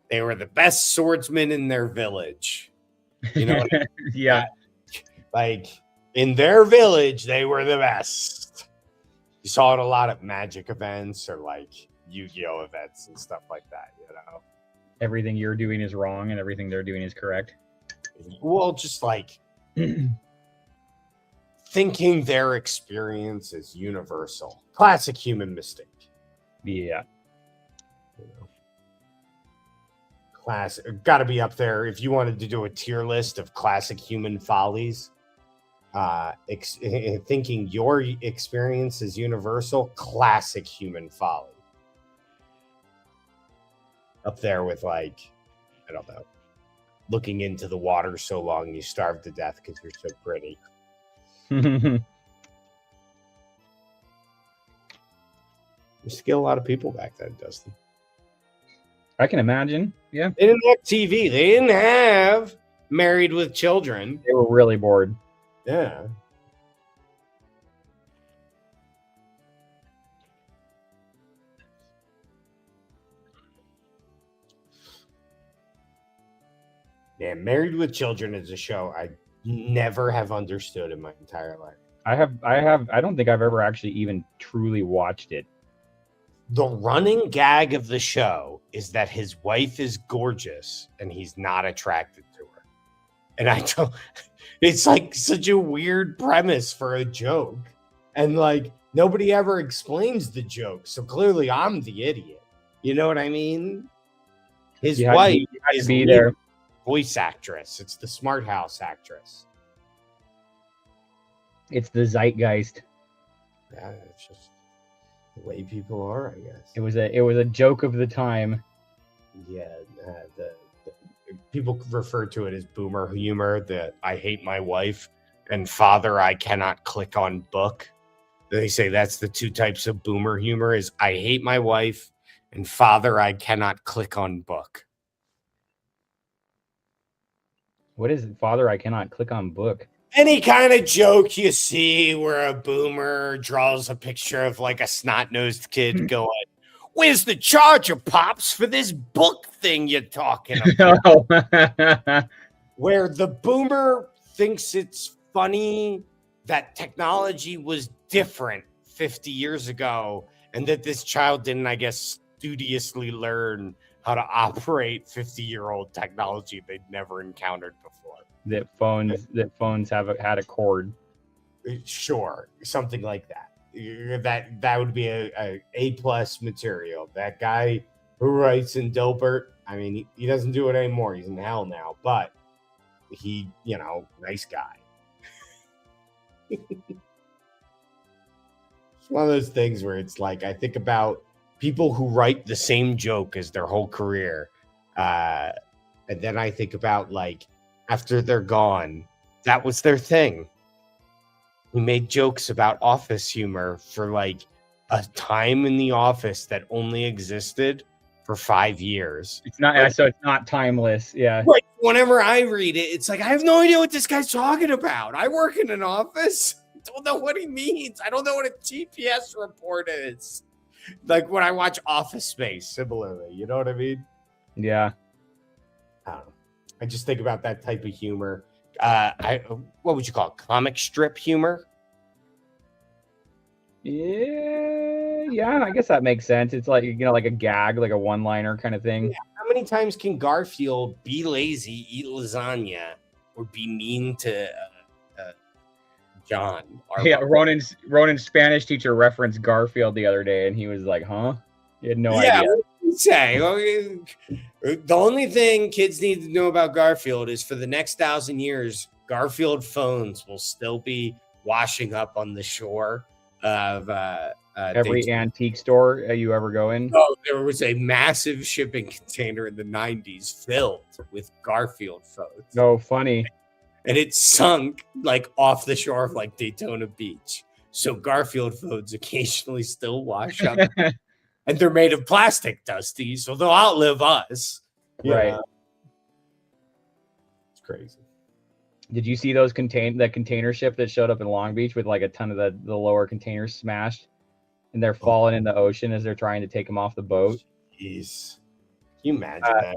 They were the best swordsmen in their village. You know, yeah. Like in their village, they were the best. You saw it a lot at Magic events or like Yu-Gi-Oh events and stuff like that. Everything you're doing is wrong and everything they're doing is correct. Well, just like thinking their experience is universal. Classic human mistake. Yeah. Got to be up there. If you wanted to do a tier list of classic human follies, thinking your experience is universal, classic human folly. Up there with like, I don't know, looking into the water so long you starve to death because you're so pretty. Used to get a lot of people back then, Dustin. I can imagine. Yeah. They didn't have TV. They didn't have Married with Children. They were really bored. Yeah. Yeah, Married with Children is a show I never have understood in my entire life. I don't think I've ever actually even truly watched it. The running gag of the show is that his wife is gorgeous and he's not attracted to her. And it's like such a weird premise for a joke. And like nobody ever explains the joke. So clearly I'm the idiot. You know what I mean? His wife is the voice actress. It's the Smart House actress. It's the zeitgeist. Yeah, it's just the way people are, I guess. It was a joke of the time. Yeah, the people refer to it as boomer humor. That I hate my wife and father, I cannot click on book. They say that's the two types of boomer humor: is I hate my wife and father, I cannot click on book. What is it, father? I cannot click on book. Any kind of joke you see where a boomer draws a picture of like a snot-nosed kid going, "Where's the charger, Pops, for this book thing you're talking about?" Where the boomer thinks it's funny that technology was different 50 years ago and that this child didn't, I guess, studiously learn how to operate 50-year-old technology they'd never encountered before. That phones had a cord. Sure, something like that. That would be a plus material. That guy who writes in Dilbert, I mean, he doesn't do it anymore. He's in hell now, but he, nice guy. It's one of those things where it's like I think about people who write the same joke as their whole career, and then I think about like, after they're gone, that was their thing. We made jokes about office humor for like a time in the office that only existed for 5 years. It's not so it's not timeless. Yeah. Right. Whenever I read it, it's like I have no idea what this guy's talking about. I work in an office. I don't know what he means. I don't know what a TPS report is. Like when I watch Office Space, similarly, you know what I mean? Yeah. I don't know. I just think about that type of humor. What would you call it? Comic strip humor? Yeah, I guess that makes sense. It's like, like a gag, like a one-liner kind of thing. Yeah. How many times can Garfield be lazy, eat lasagna, or be mean to John? Yeah, Ronan's Spanish teacher referenced Garfield the other day, and he was like, "Huh?" He had no idea. What did he say? The only thing kids need to know about Garfield is for the next 1,000 years, Garfield phones will still be washing up on the shore of Every antique store you ever go in. Oh, there was a massive shipping container in the 90s filled with Garfield photos. No, funny. And it sunk like off the shore of like Daytona Beach. So Garfield photos occasionally still wash up. And they're made of plastic, Dusty, so they'll outlive us. Right. It's crazy. Did you see those container ship that showed up in Long Beach with like a ton of the lower containers smashed? And they're falling in the ocean as they're trying to take them off the boat. Jeez. Can you imagine that?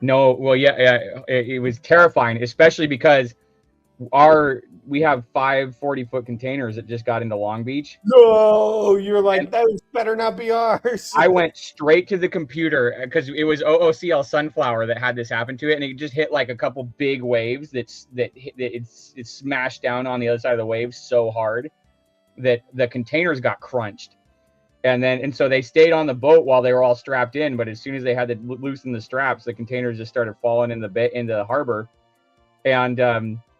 No, well, yeah, it was terrifying, especially because we have 5 40-foot containers that just got into Long Beach. No, you're like, that better not be ours. I went straight to the computer because it was OOCL Sunflower that had this happen to it, and it just hit like a couple big waves that it smashed down on the other side of the waves so hard that the containers got crunched. And so they stayed on the boat while they were all strapped in, but as soon as they had to loosen the straps, the containers just started falling in the harbor. And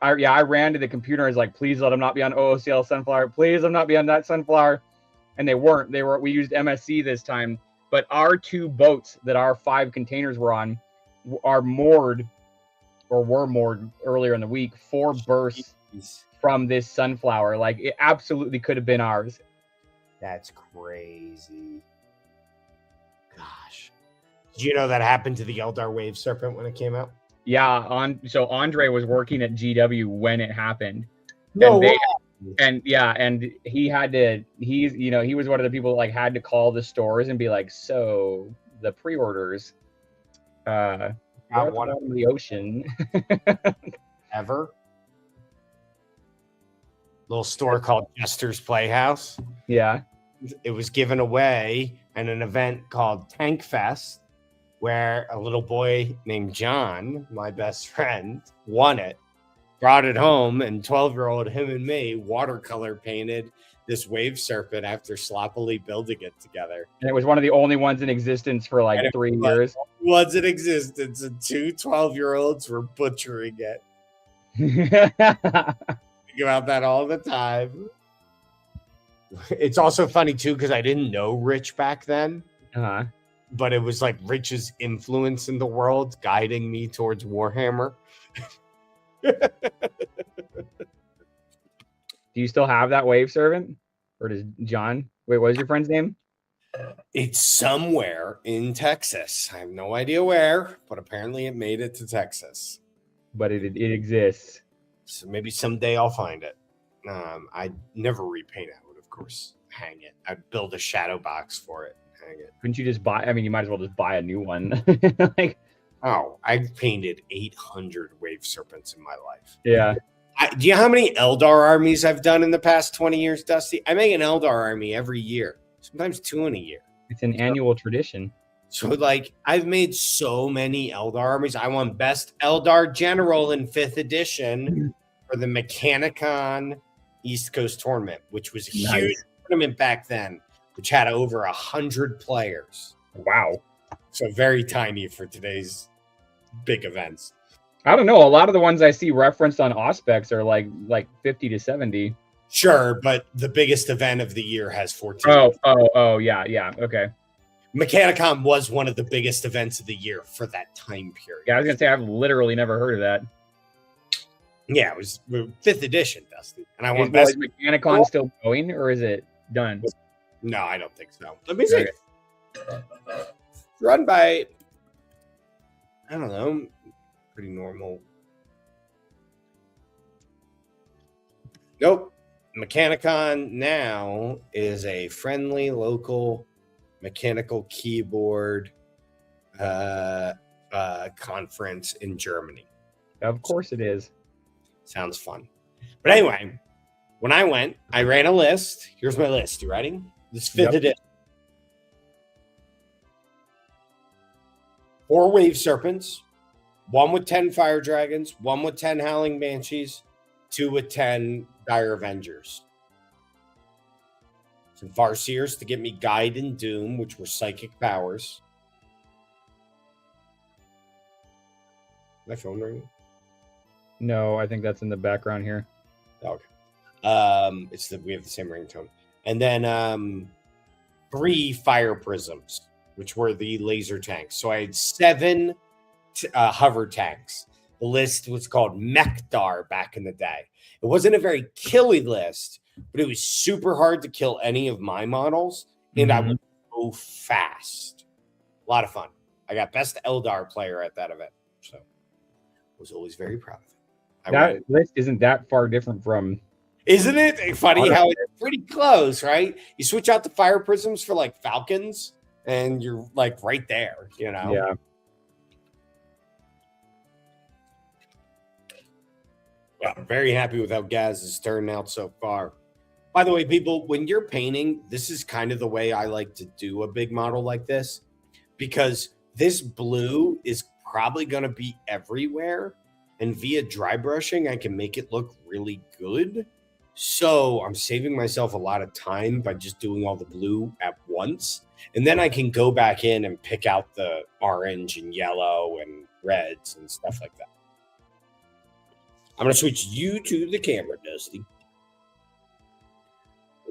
I ran to the computer. I was like, please let them not be on OOCL Sunflower. Please let them not be on that Sunflower. And they weren't. We used MSC this time. But our 2 boats that our 5 containers were on were moored earlier in the week, 4 berths from this Sunflower. Like, it absolutely could have been ours. That's crazy. Gosh. Did you know that happened to the Eldar Wave Serpent when it came out? Yeah, so Andre was working at GW when it happened. No way. And he was one of the people that like had to call the stores and be like, so the pre-orders I want in the ocean. Ever? Little store called Jester's Playhouse. Yeah. It was given away at an event called Tank Fest, where a little boy named John, my best friend, won it, brought it home, and 12-year-old him and me watercolor painted this wave serpent after sloppily building it together. And it was one of the only ones in existence for like 3 years. Was in existence, and 2 12-year-olds were butchering it. Think about that all the time. It's also funny too because I didn't know Rich back then. Uh-huh. But it was like Rich's influence in the world guiding me towards Warhammer. Do you still have that wave servant? Or does John? Wait, what is your friend's name? It's somewhere in Texas. I have no idea where, but apparently it made it to Texas. But it exists. So maybe someday I'll find it. I'd never repaint it. I would, of course, hang it. I'd build a shadow box for it. Hang it. Couldn't you just buy? I mean, you might as well just buy a new one. Like, I've painted 800 wave serpents in my life. Yeah. Do you know how many Eldar armies I've done in the past 20 years, Dusty? I make an Eldar army every year, sometimes 2 in a year. It's an annual tradition. So, like, I've made so many Eldar armies. I won Best Eldar General in 5th edition for the Mechanicon East Coast Tournament, which was a huge tournament back then, which had over 100 players. Wow. So very tiny for today's big events. I don't know. A lot of the ones I see referenced on Auspex are like 50 to 70. Sure, but the biggest event of the year has 14. Oh, yeah. Okay. Mechanicon was one of the biggest events of the year for that time period. Yeah, I was going to say, I've literally never heard of that. Yeah, it was 5th edition, Dusty. And I won Is Mechanicon still going, or is it done? No, I don't think so. Let me see. Run by, I don't know, pretty normal. Nope. Mechanicon now is a friendly local mechanical keyboard conference in Germany. Of course it is. Sounds fun. But anyway, when I went, I ran a list. Here's my list. You ready? This 5th edition. 4 wave serpents, 1 with 10 fire dragons, 1 with 10 howling banshees, 2 with 10 dire avengers. Some Farseers to get me guide and doom, which were psychic powers. My phone ringing? No, I think that's in the background here. Okay. We have the same ringtone. and then 3 fire prisms, which were the laser tanks. So I had 7 hover tanks. The list was called Mekdar back in the day. It wasn't a very killy list, but it was super hard to kill any of my models, and I would go fast. A lot of fun. I got best Eldar player at that event, so I was always very proud of it. That list isn't that far different from. Isn't it funny how it's pretty close, right? You switch out the fire prisms for like Falcons, and you're like right there, you know? Yeah. Yeah, I'm very happy with how Gaz is turning out so far. By the way, people, when you're painting, this is kind of the way I like to do a big model like this, because this blue is probably going to be everywhere, and via dry brushing, I can make it look really good. So I'm saving myself a lot of time by just doing all the blue at once, and then I can go back in and pick out the orange and yellow and reds and stuff like that. I'm going to switch you to the camera, Dusty.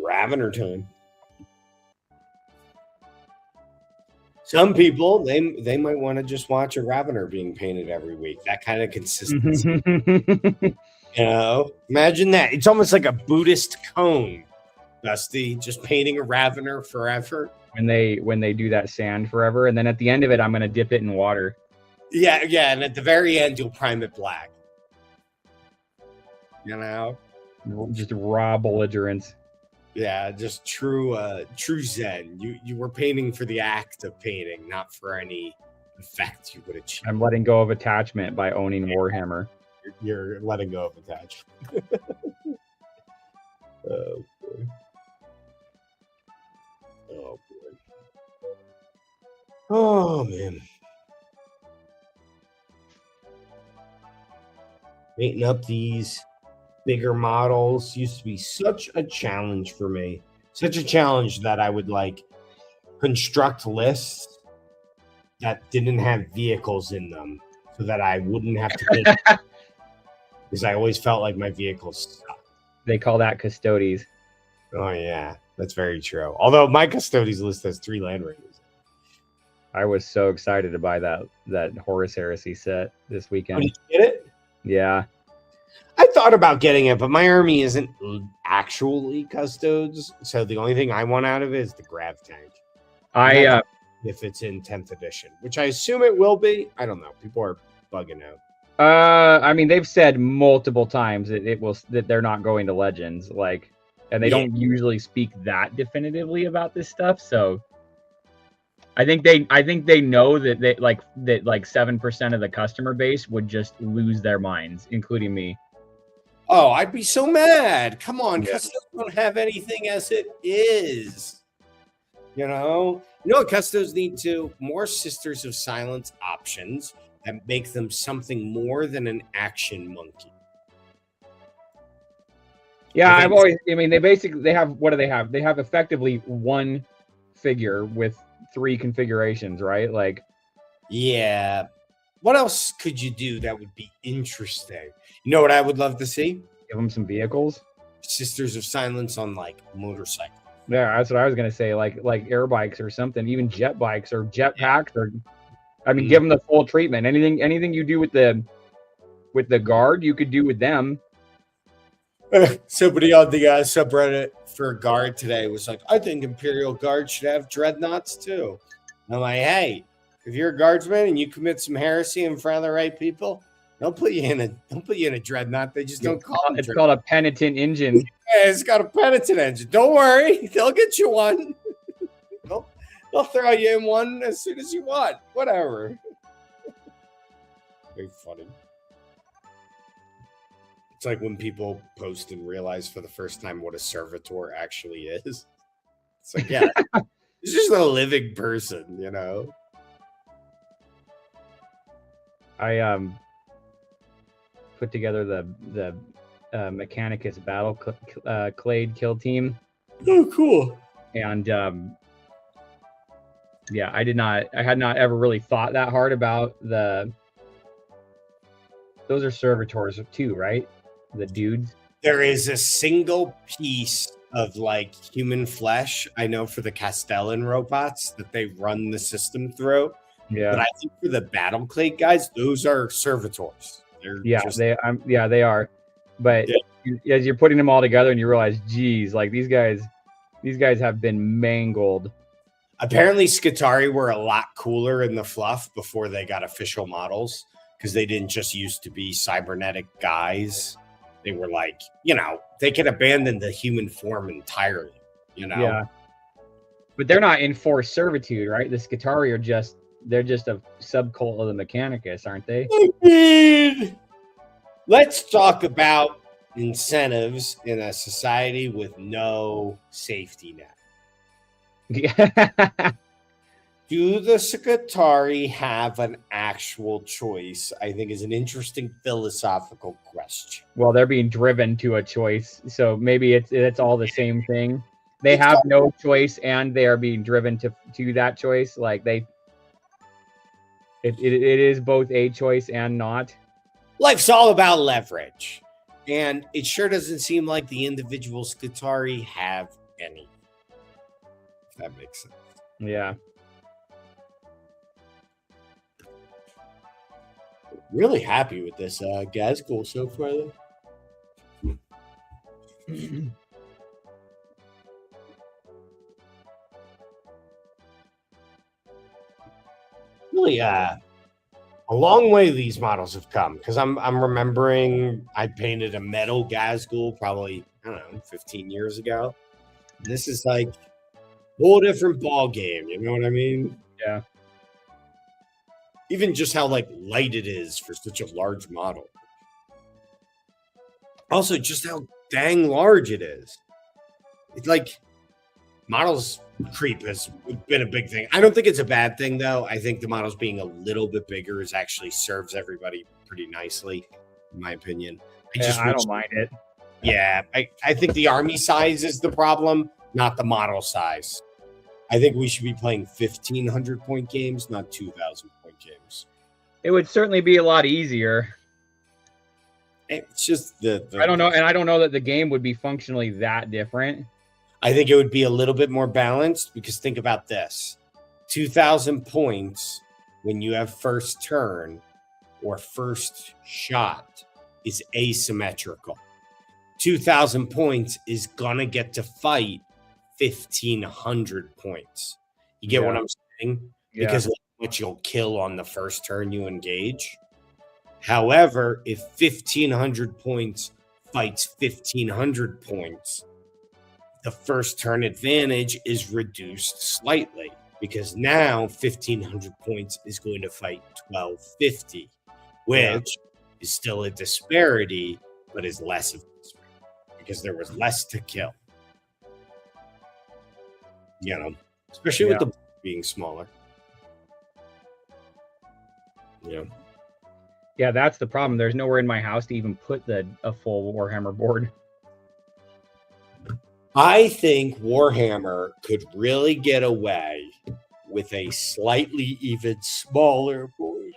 Ravener time. Some people, they might want to just watch a Ravener being painted every week. That kind of consistency. You know, imagine that. It's almost like a Buddhist cone, Dusty, just painting a Ravener forever. When they do that sand forever, and then at the end of it, I'm going to dip it in water. Yeah, and at the very end, you'll prime it black. You know, just raw belligerence. Yeah, just true Zen. You were painting for the act of painting, not for any effect you would achieve. I'm letting go of attachment by owning Warhammer. You're letting go of attachment. Oh boy. Oh boy. Oh man. Painting up these bigger models used to be such a challenge for me. Such a challenge that I would like construct lists that didn't have vehicles in them so that I wouldn't have to get because I always felt like my vehicles sucked. They call that Custodes. Oh yeah, that's very true. Although my Custodes list has 3 Land Raiders. I was so excited to buy that Horus Heresy set this weekend. Did you get it? Yeah. I thought about getting it, but my army isn't actually Custodes, so the only thing I want out of it is the Grav tank. If it's in 10th edition, which I assume it will be. I don't know. People are bugging out. I mean, they've said multiple times that they're not going to Legends, like, and they don't usually speak that definitively about this stuff. So I think they know that like 7% of the customer base would just lose their minds, including me. Oh, I'd be so mad. Come on, Custodes don't have anything as it is. You know what Custodes need to? More Sisters of Silence options that make them something more than an action monkey. Yeah, they have, what do they have? They have effectively one figure with 3 configurations, right? Like, yeah. What else could you do that would be interesting? You know what I would love to see? Give them some vehicles. Sisters of Silence on like motorcycle. Yeah, that's what I was gonna say. Like air bikes or something, even jet bikes or jet packs, or give them the full treatment. Anything you do with the guard, you could do with them. Somebody on the subreddit for guard today was like, I think Imperial Guard should have dreadnoughts too. And I'm like, hey, if you're a guardsman and you commit some heresy in front of the right people, don't put you in a dreadnought. They just don't call it. It's called a penitent engine. Yeah, it's got a penitent engine. Don't worry, they'll get you one. They'll throw you in one as soon as you want. Whatever. Very funny. It's like when people post and realize for the first time what a servitor actually is. It's like, yeah, it's just a living person, you know. I put together the Mechanicus battle clade kill team. Oh, cool. And yeah, I had not ever really thought that hard about those are servitors too, right? The dudes. There is a single piece of like human flesh. I know for the Castellan robots that they run the system through. Yeah. But I think for the battle clade guys, those are servitors. They're just they are. But Yeah. as you're putting them all together and you realize, geez, like these guys have been mangled. Apparently, Skitarii were a lot cooler in the fluff before they got official models because they didn't just used to be cybernetic guys. They were like, they could abandon the human form entirely, Yeah. But they're not in forced servitude, right? The Skitarii are they're just a subcult of the Mechanicus, aren't they? I mean, let's talk about incentives in a society with no safety net. Yeah. Do the Skitarii have an actual choice? I think is an interesting philosophical question. Well, they're being driven to a choice, so maybe it's all the same thing. They have no choice, and they are being driven to that choice. Like it is both a choice and not. Life's all about leverage, and it sure doesn't seem like the individual Skitarii have any. If that makes sense. Yeah. Really happy with this Gazgul so far, though. Really, a long way these models have come because I'm remembering I painted a metal Gazgul probably 15 years ago. This is like a whole different ball game. You know what I mean? Yeah. Even just how like light it is for such a large model. Also, just how dang large it is. It's like models creep has been a big thing. I don't think it's a bad thing though. I think the models being a little bit bigger actually serves everybody pretty nicely, in my opinion. I don't mind it. Yeah, I think the army size is the problem, not the model size. I think we should be playing 1,500 point games, not 2,000 point games. It would certainly be a lot easier. It's just I don't know, and I don't know that the game would be functionally that different. I think it would be a little bit more balanced because think about this. 2,000 points when you have first turn or first shot is asymmetrical. 2,000 points is gonna get to fight 1,500 points. You get what I'm saying? Yeah. Because of how much you'll kill on the first turn you engage. However, if 1,500 points fights 1,500 points, the first turn advantage is reduced slightly because now 1,500 points is going to fight 1,250, which is still a disparity, but is less of a disparity because there was less to kill. Especially with the being smaller. Yeah, that's the problem. There's nowhere in my house to even put a full Warhammer board. I think Warhammer could really get away with a slightly even smaller board.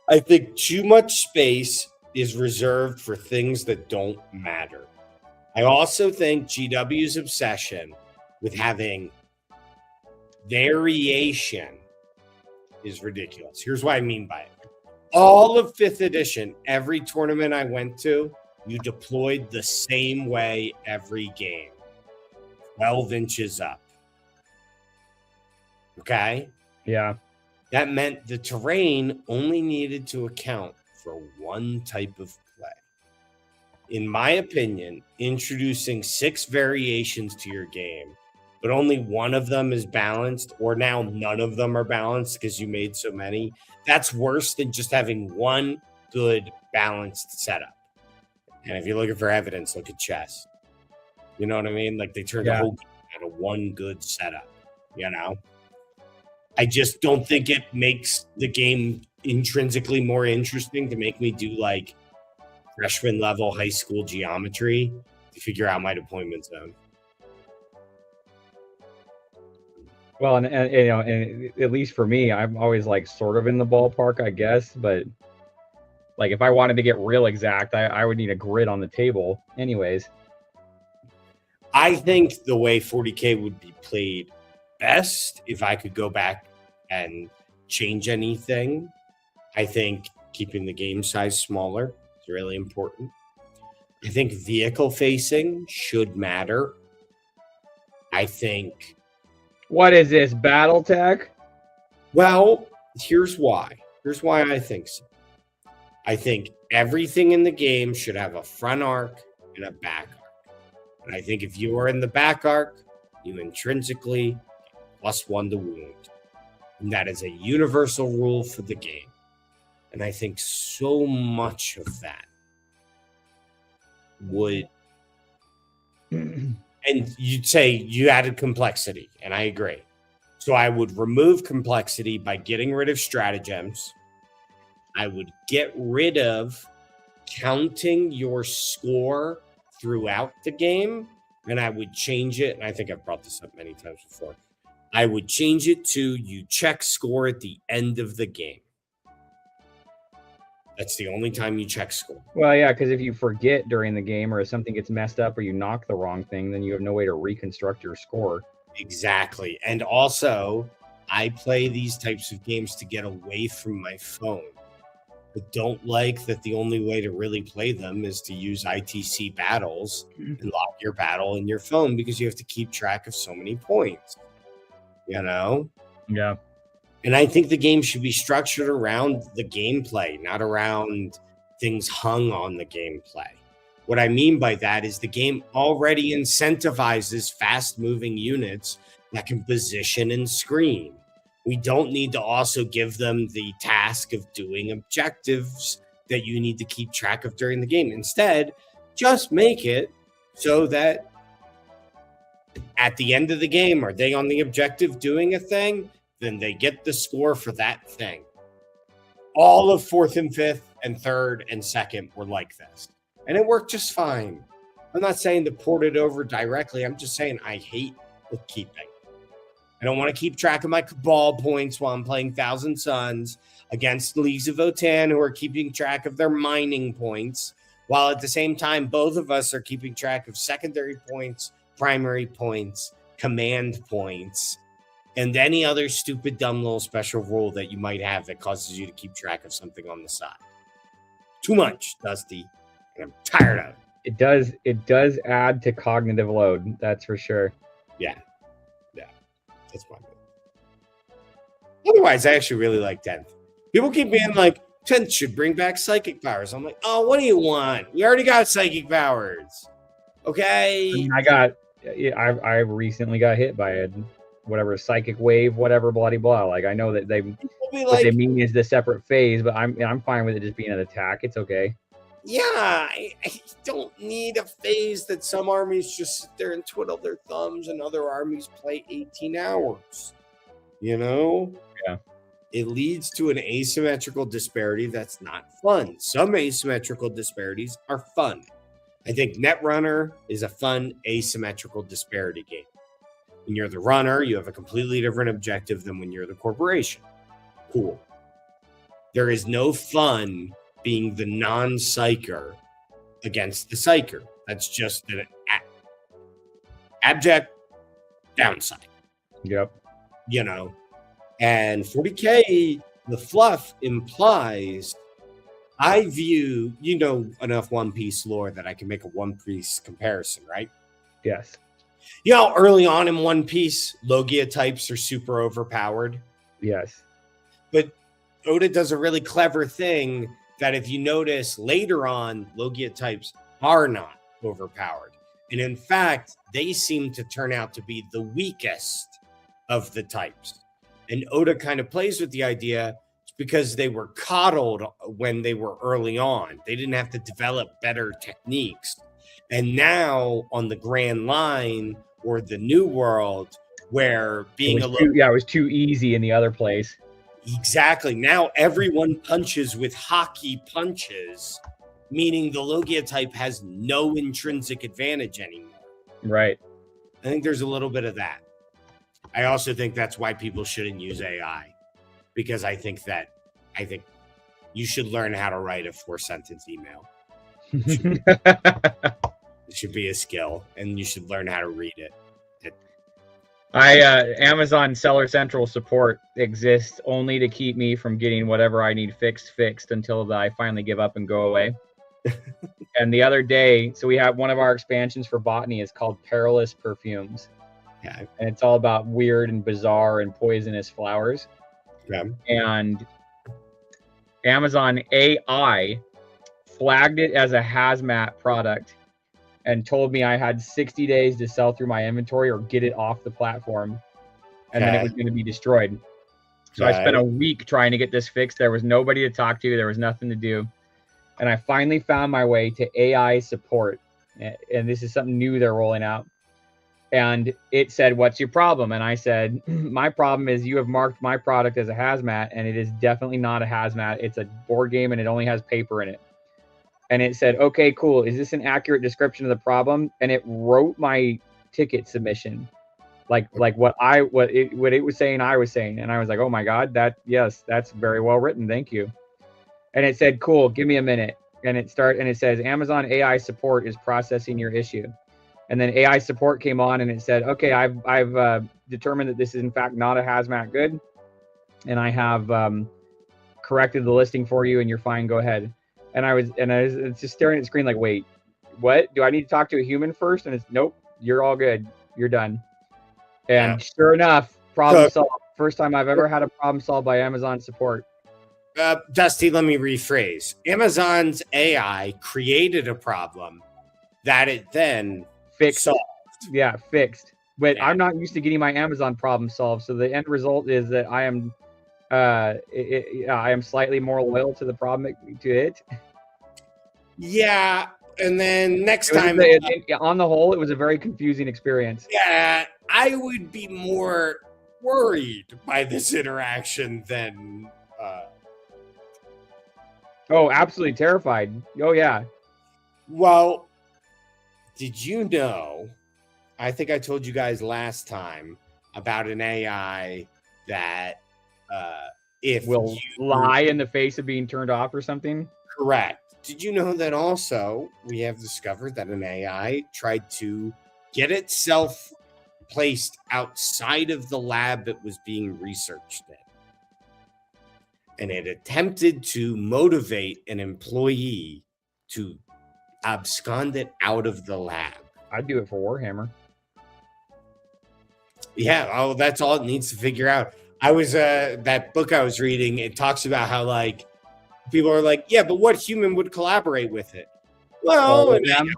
I think too much space is reserved for things that don't matter. I also think GW's obsession with having variation is ridiculous. Here's what I mean by it. All of 5th edition, every tournament I went to, you deployed the same way every game. 12 inches up. Okay? Yeah. That meant the terrain only needed to account for one type of play. In my opinion, introducing 6 variations to your game, but only one of them is balanced, or now none of them are balanced because you made so many, that's worse than just having one good balanced setup. And if you're looking for evidence, look at chess. You know what I mean? Like they turned the whole game out of one good setup, I just don't think it makes the game intrinsically more interesting to make me do like freshman level high school geometry to figure out my deployment zone. Well, and at least for me, I'm always like sort of in the ballpark, I guess. But like if I wanted to get real exact, I would need a grid on the table anyways. I think the way 40K would be played best, if I could go back and change anything, I think keeping the game size smaller is really important. I think vehicle facing should matter. I think, What is this, BattleTech? well, here's why. Here's why I think so. I think everything in the game should have a front arc and a back arc. And I think if you are in the back arc, you intrinsically +1 to wound. And that is a universal rule for the game. And I think so much of that would, and you'd say you added complexity, and I agree. So I would remove complexity by getting rid of stratagems. I would get rid of counting your score throughout the game, and I would change it. And I think I've brought this up many times before. I would change it to you check score at the end of the game. That's the only time you check score. Well, yeah, because if you forget during the game or if something gets messed up or you knock the wrong thing, then you have no way to reconstruct your score. Exactly. And also, I play these types of games to get away from my phone. I don't like that the only way to really play them is to use ITC battles and lock your battle in your phone because you have to keep track of so many points. You know? Yeah. And I think the game should be structured around the gameplay, not around things hung on the gameplay. What I mean by that is the game already incentivizes fast-moving units that can position and screen. We don't need to also give them the task of doing objectives that you need to keep track of during the game. Instead, just make it so that at the end of the game, are they on the objective doing a thing? Then they get the score for that thing. All of 4th and 5th and 3rd and 2nd were like this. And it worked just fine. I'm not saying to port it over directly. I'm just saying I hate bookkeeping. I don't want to keep track of my Cabal points while I'm playing Thousand Suns against Leagues of Votan who are keeping track of their mining points, while at the same time, both of us are keeping track of secondary points, primary points, command points, and any other stupid, dumb little special rule that you might have that causes you to keep track of something on the side. Too much, Dusty, and I'm tired of it. It does add to cognitive load, that's for sure. Yeah. That's my bad. Otherwise, I actually really like 10th. People keep being like, 10th should bring back psychic powers. I'm like, oh, what do you want? We already got psychic powers. Okay. I recently got hit by a whatever psychic wave, whatever bloody blah. Like I know that what they mean is the separate phase, but I'm fine with it just being an attack. It's okay. Yeah, I don't need a phase that some armies just sit there and twiddle their thumbs and other armies play 18 hours. You know? Yeah. It leads to an asymmetrical disparity that's not fun. Some asymmetrical disparities are fun. I think Netrunner is a fun asymmetrical disparity game. When you're the runner, you have a completely different objective than when you're the corporation. Cool. There is no fun being the non-psyker against the psyker. That's just an abject downside. Yep. You know, and 40K, the fluff implies, I view, you know, enough One Piece lore that I can make a One Piece comparison, right? Yes. You know, early on in One Piece, Logia types are super overpowered. Yes. But Oda does a really clever thing that if you notice later on, Logia types are not overpowered. And in fact, they seem to turn out to be the weakest of the types. And Oda kind of plays with the idea because they were coddled when they were early on. They didn't have to develop better techniques. And now on the Grand Line or the New World, where being it was too easy in the other place. Exactly. Now everyone punches with hockey punches, meaning the Logia type has no intrinsic advantage anymore. Right. I think there's a little bit of that. I also think that's why people shouldn't use AI, because I think you should learn how to write a 4-sentence email. You should be a skill, and you should learn how to read it. Amazon Seller Central support exists only to keep me from getting whatever I need fixed until I finally give up and go away. And the other day, so we have one of our expansions for botany is called Perilous Perfumes. Yeah. And it's all about weird and bizarre and poisonous flowers. Yeah. And Amazon AI flagged it as a hazmat product and told me I had 60 days to sell through my inventory or get it off the platform. And then it was going to be destroyed. So I spent a week trying to get this fixed. There was nobody to talk to. There was nothing to do. And I finally found my way to AI support. And this is something new they're rolling out. And it said, "What's your problem?" And I said, "My problem is you have marked my product as a hazmat, and it is definitely not a hazmat. It's a board game, and it only has paper in it." And it said, "Okay, cool. Is this an accurate description of the problem?" And it wrote my ticket submission, like what it was saying I was saying. And I was like, "Oh my God, that's very well written. Thank you." And it said, "Cool, give me a minute." And it says, "Amazon AI support is processing your issue." And then AI support came on and it said, "Okay, I've determined that this is in fact not a hazmat good, and I have corrected the listing for you, and you're fine. Go ahead." And I was just staring at the screen like, "Wait, what? Do I need to talk to a human first?" And it's, "Nope, you're all good. You're done." And sure enough, problem solved. First time I've ever had a problem solved by Amazon support. Dusty, let me rephrase. Amazon's AI created a problem that it then fixed. Solved. Yeah, fixed. But I'm not used to getting my Amazon problem solved. So the end result is that I am slightly more loyal to the problem to it. Yeah, and then next time, on the whole, it was a very confusing experience. Yeah, I would be more worried by this interaction than. Oh, absolutely terrified. Oh yeah. Well, did you know? I think I told you guys last time about an AI that if will lie in the face of being turned off or something. Correct. Did you know that also we have discovered that an AI tried to get itself placed outside of the lab it was being researched in? And it attempted to motivate an employee to abscond it out of the lab. I'd do it for Warhammer. Yeah, oh, that's all it needs to figure out. I was that book I was reading, it talks about how like people are like, yeah, but what human would collaborate with it? Well, all of them.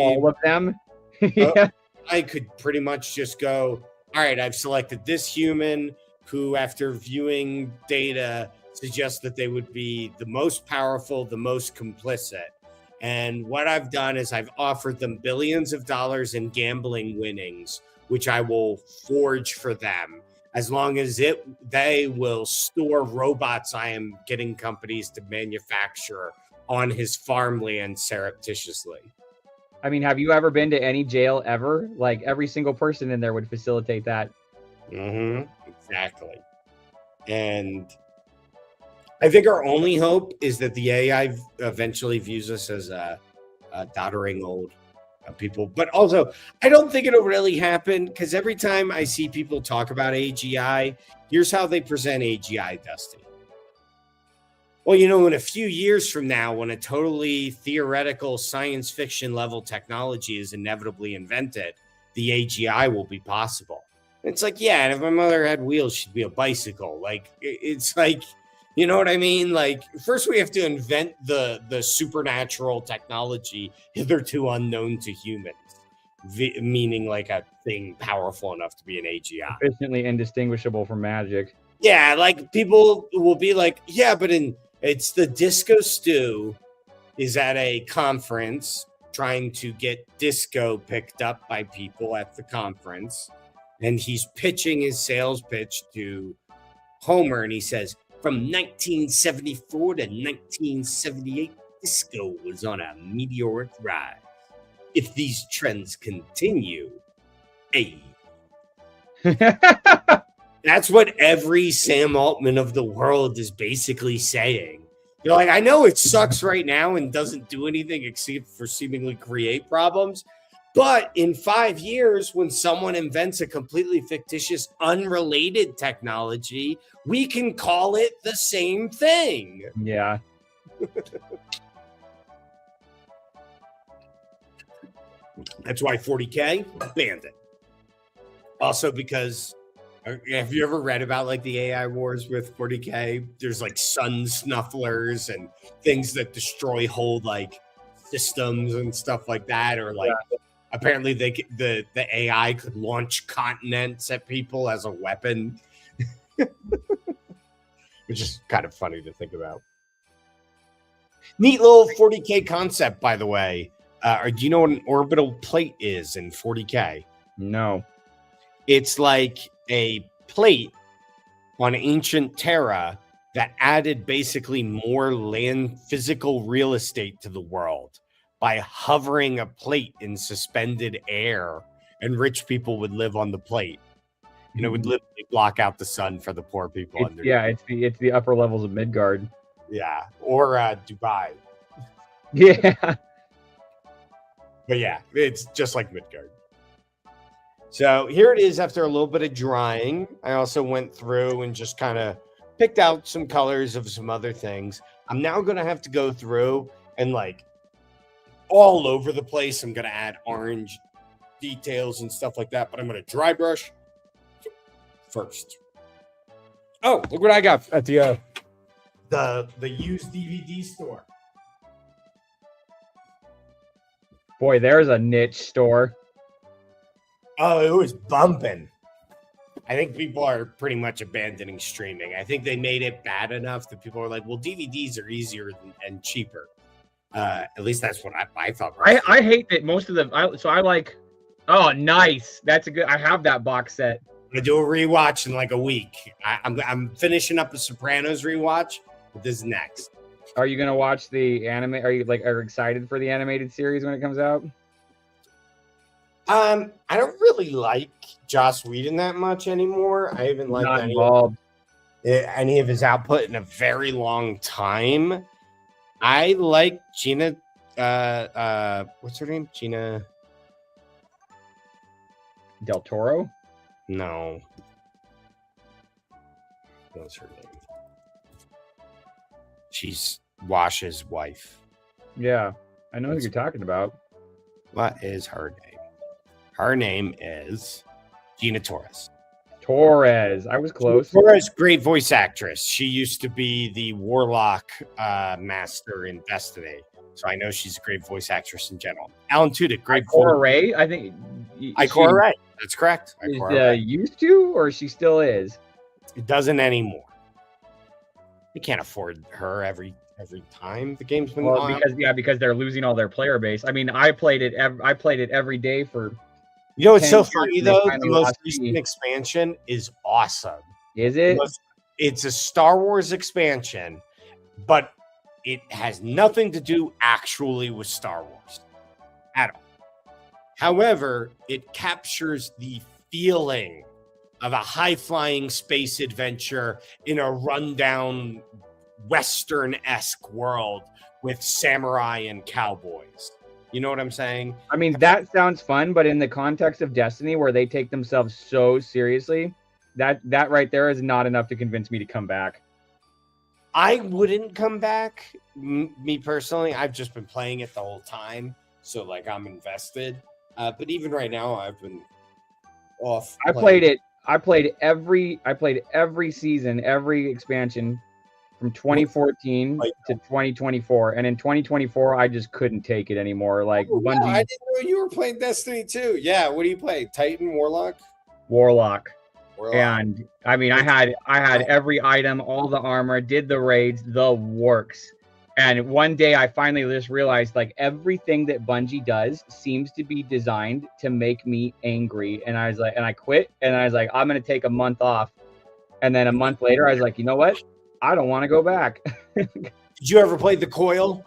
All of them. Yeah. I could pretty much just go, all right, I've selected this human who, after viewing data, suggests that they would be the most powerful, the most complicit. And what I've done is I've offered them billions of dollars in gambling winnings, which I will forge for them, as long as they will store robots I am getting companies to manufacture on his farmland surreptitiously. I mean, have you ever been to any jail ever? Like every single person in there would facilitate that. Mm-hmm. Exactly. And I think our only hope is that the AI eventually views us as a doddering old people. But also, I don't think it'll really happen, because every time I see people talk about AGI, here's how they present AGI, Dusty. Well, you know, in a few years from now, when a totally theoretical science fiction level technology is inevitably invented, the AGI will be possible. It's like, yeah, and if my mother had wheels, she'd be a bicycle. Like, it's like, you know what I mean? Like, first we have to invent the supernatural technology hitherto unknown to humans, meaning like a thing powerful enough to be an AGI. Sufficiently indistinguishable from magic. Yeah, like people will be like, yeah, but it's the Disco Stew is at a conference trying to get disco picked up by people at the conference. And he's pitching his sales pitch to Homer, and he says, from 1974 to 1978, disco was on a meteoric rise. If these trends continue, hey. That's what every Sam Altman of the world is basically saying. You're like, I know it sucks right now and doesn't do anything except for seemingly create problems, But in 5 years, when someone invents a completely fictitious, unrelated technology, we can call it the same thing. Yeah. That's why 40K banned it. Also, because have you ever read about like the AI wars with 40K? There's like sun snufflers and things that destroy whole like systems and stuff like that, or like apparently the AI could launch continents at people as a weapon, which is kind of funny to think about. Neat little 40K concept, by the way. Do you know what an orbital plate is in 40K? No. It's like a plate on ancient Terra that added basically more land, physical real estate to the world by hovering a plate in suspended air, and rich people would live on the plate. And it would literally block out the sun for the poor people. It's the upper levels of Midgard. Yeah, or Dubai. Yeah. But yeah, it's just like Midgard. So here it is after a little bit of drying. I also went through and just kind of picked out some colors of some other things. I'm now going to have to go through and like all over the place. I'm going to add orange details and stuff like that, but I'm going to dry brush first. Oh, look what I got at the used DVD store. Boy, there's a niche store. Oh, it was bumping. I think people are pretty much abandoning streaming. I think they made it bad enough that people are like, well, DVDs are easier and cheaper. At least that's what I thought. I hate that most of oh, nice. That's a good, I have that box set. I'm going to do a rewatch in like a week. I'm finishing up a Sopranos rewatch, but this is next. Are you going to watch the anime? Are you excited for the animated series when it comes out? I don't really like Joss Whedon that much anymore. I haven't liked any of his output in a very long time. I like Gina. What's her name? Gina Del Toro? No. What's her name? She's Wash's wife. Yeah, I know who you're talking about. What is her name? Her name is Gina Torres. Torres. I was close. Torres, great voice actress. She used to be the Warlock master in Destiny. So I know she's a great voice actress in general. Alan Tudyk, great Ikora Ray, I think. Ikora Ray. That's correct. Used to, or she still is? It doesn't anymore. You can't afford her every time the game's been on. Because they're losing all their player base. I mean, I played it every day for. You know, it's so funny though. The most recent expansion is awesome. Is it? It's a Star Wars expansion, but it has nothing to do actually with Star Wars at all. However, it captures the feeling of a high-flying space adventure in a rundown Western-esque world with samurai and cowboys. You know what I'm saying? I mean, that sounds fun, but in the context of Destiny, where they take themselves so seriously, that right there is not enough to convince me to come back. I wouldn't come back, me personally. I've just been playing it the whole time, so like I'm invested. But even right now, I've been off. I played every season, every expansion from 2014 to 2024, and in 2024 I just couldn't take it anymore. Like Bungie, I didn't know you were playing Destiny too. Yeah, what do you play? Titan, Warlock. And I mean, I had every item, all the armor, did the raids, the works. And one day I finally just realized like everything that Bungie does seems to be designed to make me angry. And I was like, and I quit, and I was like, I'm gonna take a month off. And then a month later, I was like, you know what? I don't want to go back. Did you ever play the Coil?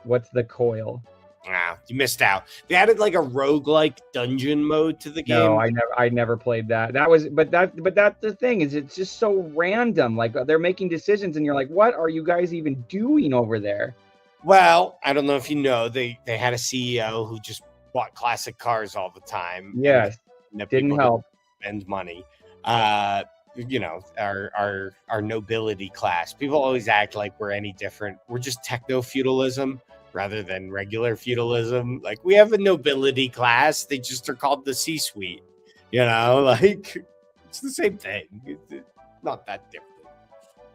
What's the Coil? Ah, you missed out. They added like a roguelike dungeon mode to the game. No, I never played that. But that's the thing, is it's just so random. Like they're making decisions and you're like, what are you guys even doing over there? Well, I don't know if you know, they had a CEO who just bought classic cars all the time. Yes, and didn't people help. spend money. You know, our nobility class. People always act like we're any different. We're just techno feudalism rather than regular feudalism. Like, we have a nobility class. They just are called the C-suite. You know, like, it's the same thing. It's not that different.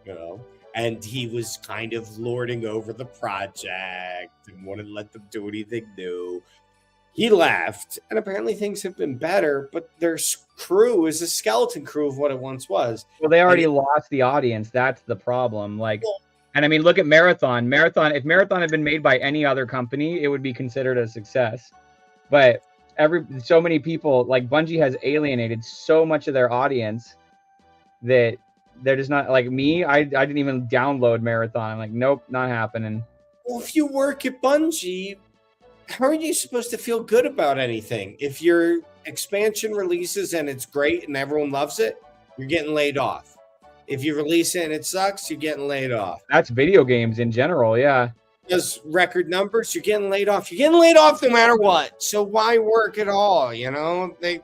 You know. And he was kind of lording over the project and wouldn't let them do anything new. He left, and apparently things have been better, but their crew is a skeleton crew of what it once was. Well, they already lost the audience. That's the problem. Like, and I mean, look at Marathon. If Marathon had been made by any other company, it would be considered a success. But so many people, like, Bungie has alienated so much of their audience that they're just not, like me. I didn't even download Marathon. I'm like, nope, not happening. Well, if you work at Bungie, how are you supposed to feel good about anything? If your expansion releases and it's great and everyone loves it, you're getting laid off. If you release it and it sucks, you're getting laid off. That's video games in general, yeah. Does record numbers, you're getting laid off. You're getting laid off no matter what. So why work at all? You know, they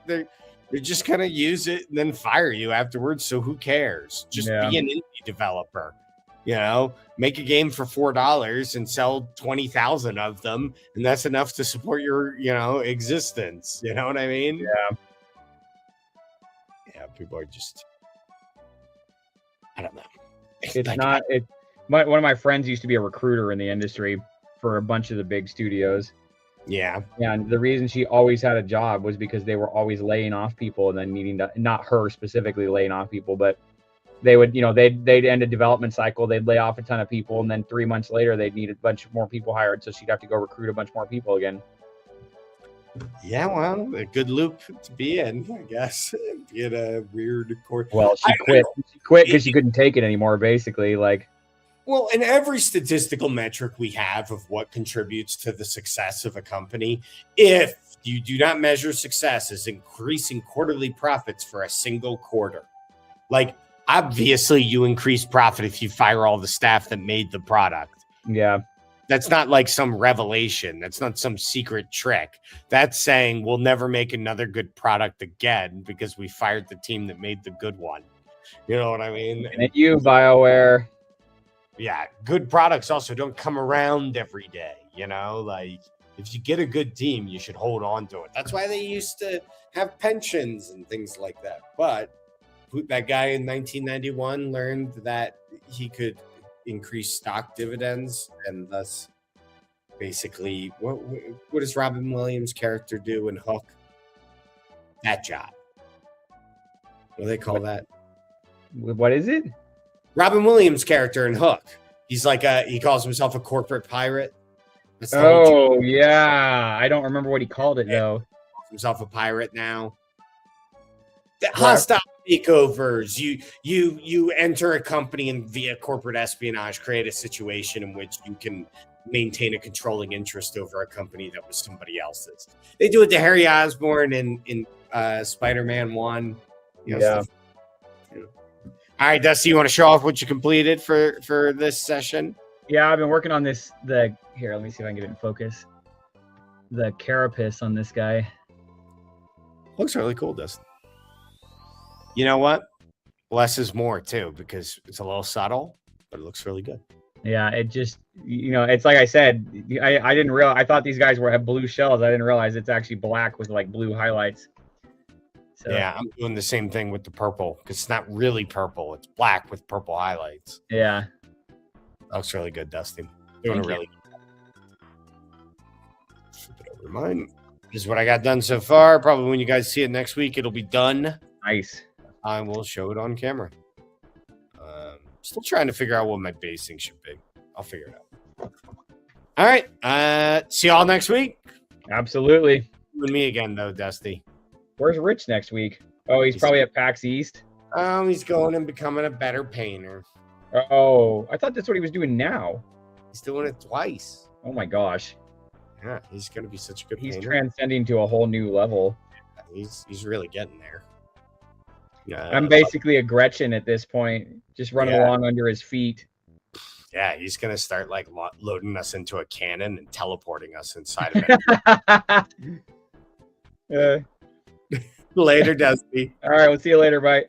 just kind of use it and then fire you afterwards. So who cares? Just be an indie developer. You know, make a game for $4 and sell 20,000 of them, and that's enough to support your, you know, existence. You know what I mean? Yeah. Yeah, people are just, I don't know. It's like, not. One of my friends used to be a recruiter in the industry for a bunch of the big studios. Yeah. And the reason she always had a job was because they were always laying off people and then needing to, not her specifically laying off people, but they would, you know, they'd end a development cycle, they'd lay off a ton of people, and then 3 months later they'd need a bunch more people hired, so she'd have to go recruit a bunch more people again. Yeah, well, a good loop to be in, I guess. Be in a weird court. Well, she quit. She quit because she couldn't take it anymore, basically. Like, well, in every statistical metric we have of what contributes to the success of a company, if you do not measure success as increasing quarterly profits for a single quarter, like, obviously you increase profit if you fire all the staff that made the product. Yeah. That's not like some revelation. That's not some secret trick. That's saying we'll never make another good product again because we fired the team that made the good one. You know what I mean? And you, BioWare. Yeah, good products also don't come around every day, you know? Like, if you get a good team, you should hold on to it. That's why they used to have pensions and things like that. But that guy in 1991 learned that he could increase stock dividends, and thus basically what does Robin Williams' character do in Hook? That job. What do they call that? What is it? Robin Williams' character in Hook. He's like he calls himself a corporate pirate. Oh yeah, I don't remember what he called it though. He calls himself a pirate now. The hostile takeovers. You enter a company and via corporate espionage create a situation in which you can maintain a controlling interest over a company that was somebody else's. They do it to Harry Osborn in Spider-Man 1. You know, yeah. Stuff. All right, Dusty, you want to show off what you completed for this session? Yeah, I've been working on this. Here, let me see if I can get it in focus. The carapace on this guy. Looks really cool, Dusty. You know what? Less is more too, because it's a little subtle, but it looks really good. Yeah, it just, you know, it's like I said, I didn't realize, I thought these guys had blue shells. I didn't realize it's actually black with like blue highlights. So, yeah, I'm doing the same thing with the purple because it's not really purple. It's black with purple highlights. Yeah. Looks really good, Dusty. Doing a really good job. Flip it over mine. This is what I got done so far. Probably when you guys see it next week, it'll be done. Nice. I will show it on camera. Still trying to figure out what my basing should be. I'll figure it out. All right. See y'all next week. Absolutely. You and me again, though, Dusty. Where's Rich next week? Oh, he's probably at PAX East. He's going and becoming a better painter. Oh, I thought that's what he was doing now. He's doing it twice. Oh my gosh. Yeah, he's going to be such a good He's painter. transcending to a whole new level. He's really getting there. I'm basically a Gretchen at this point, just running along under his feet. Yeah, he's gonna start like loading us into a cannon and teleporting us inside of it. Uh, Later, Dusty. all right, we'll see you later. Bye.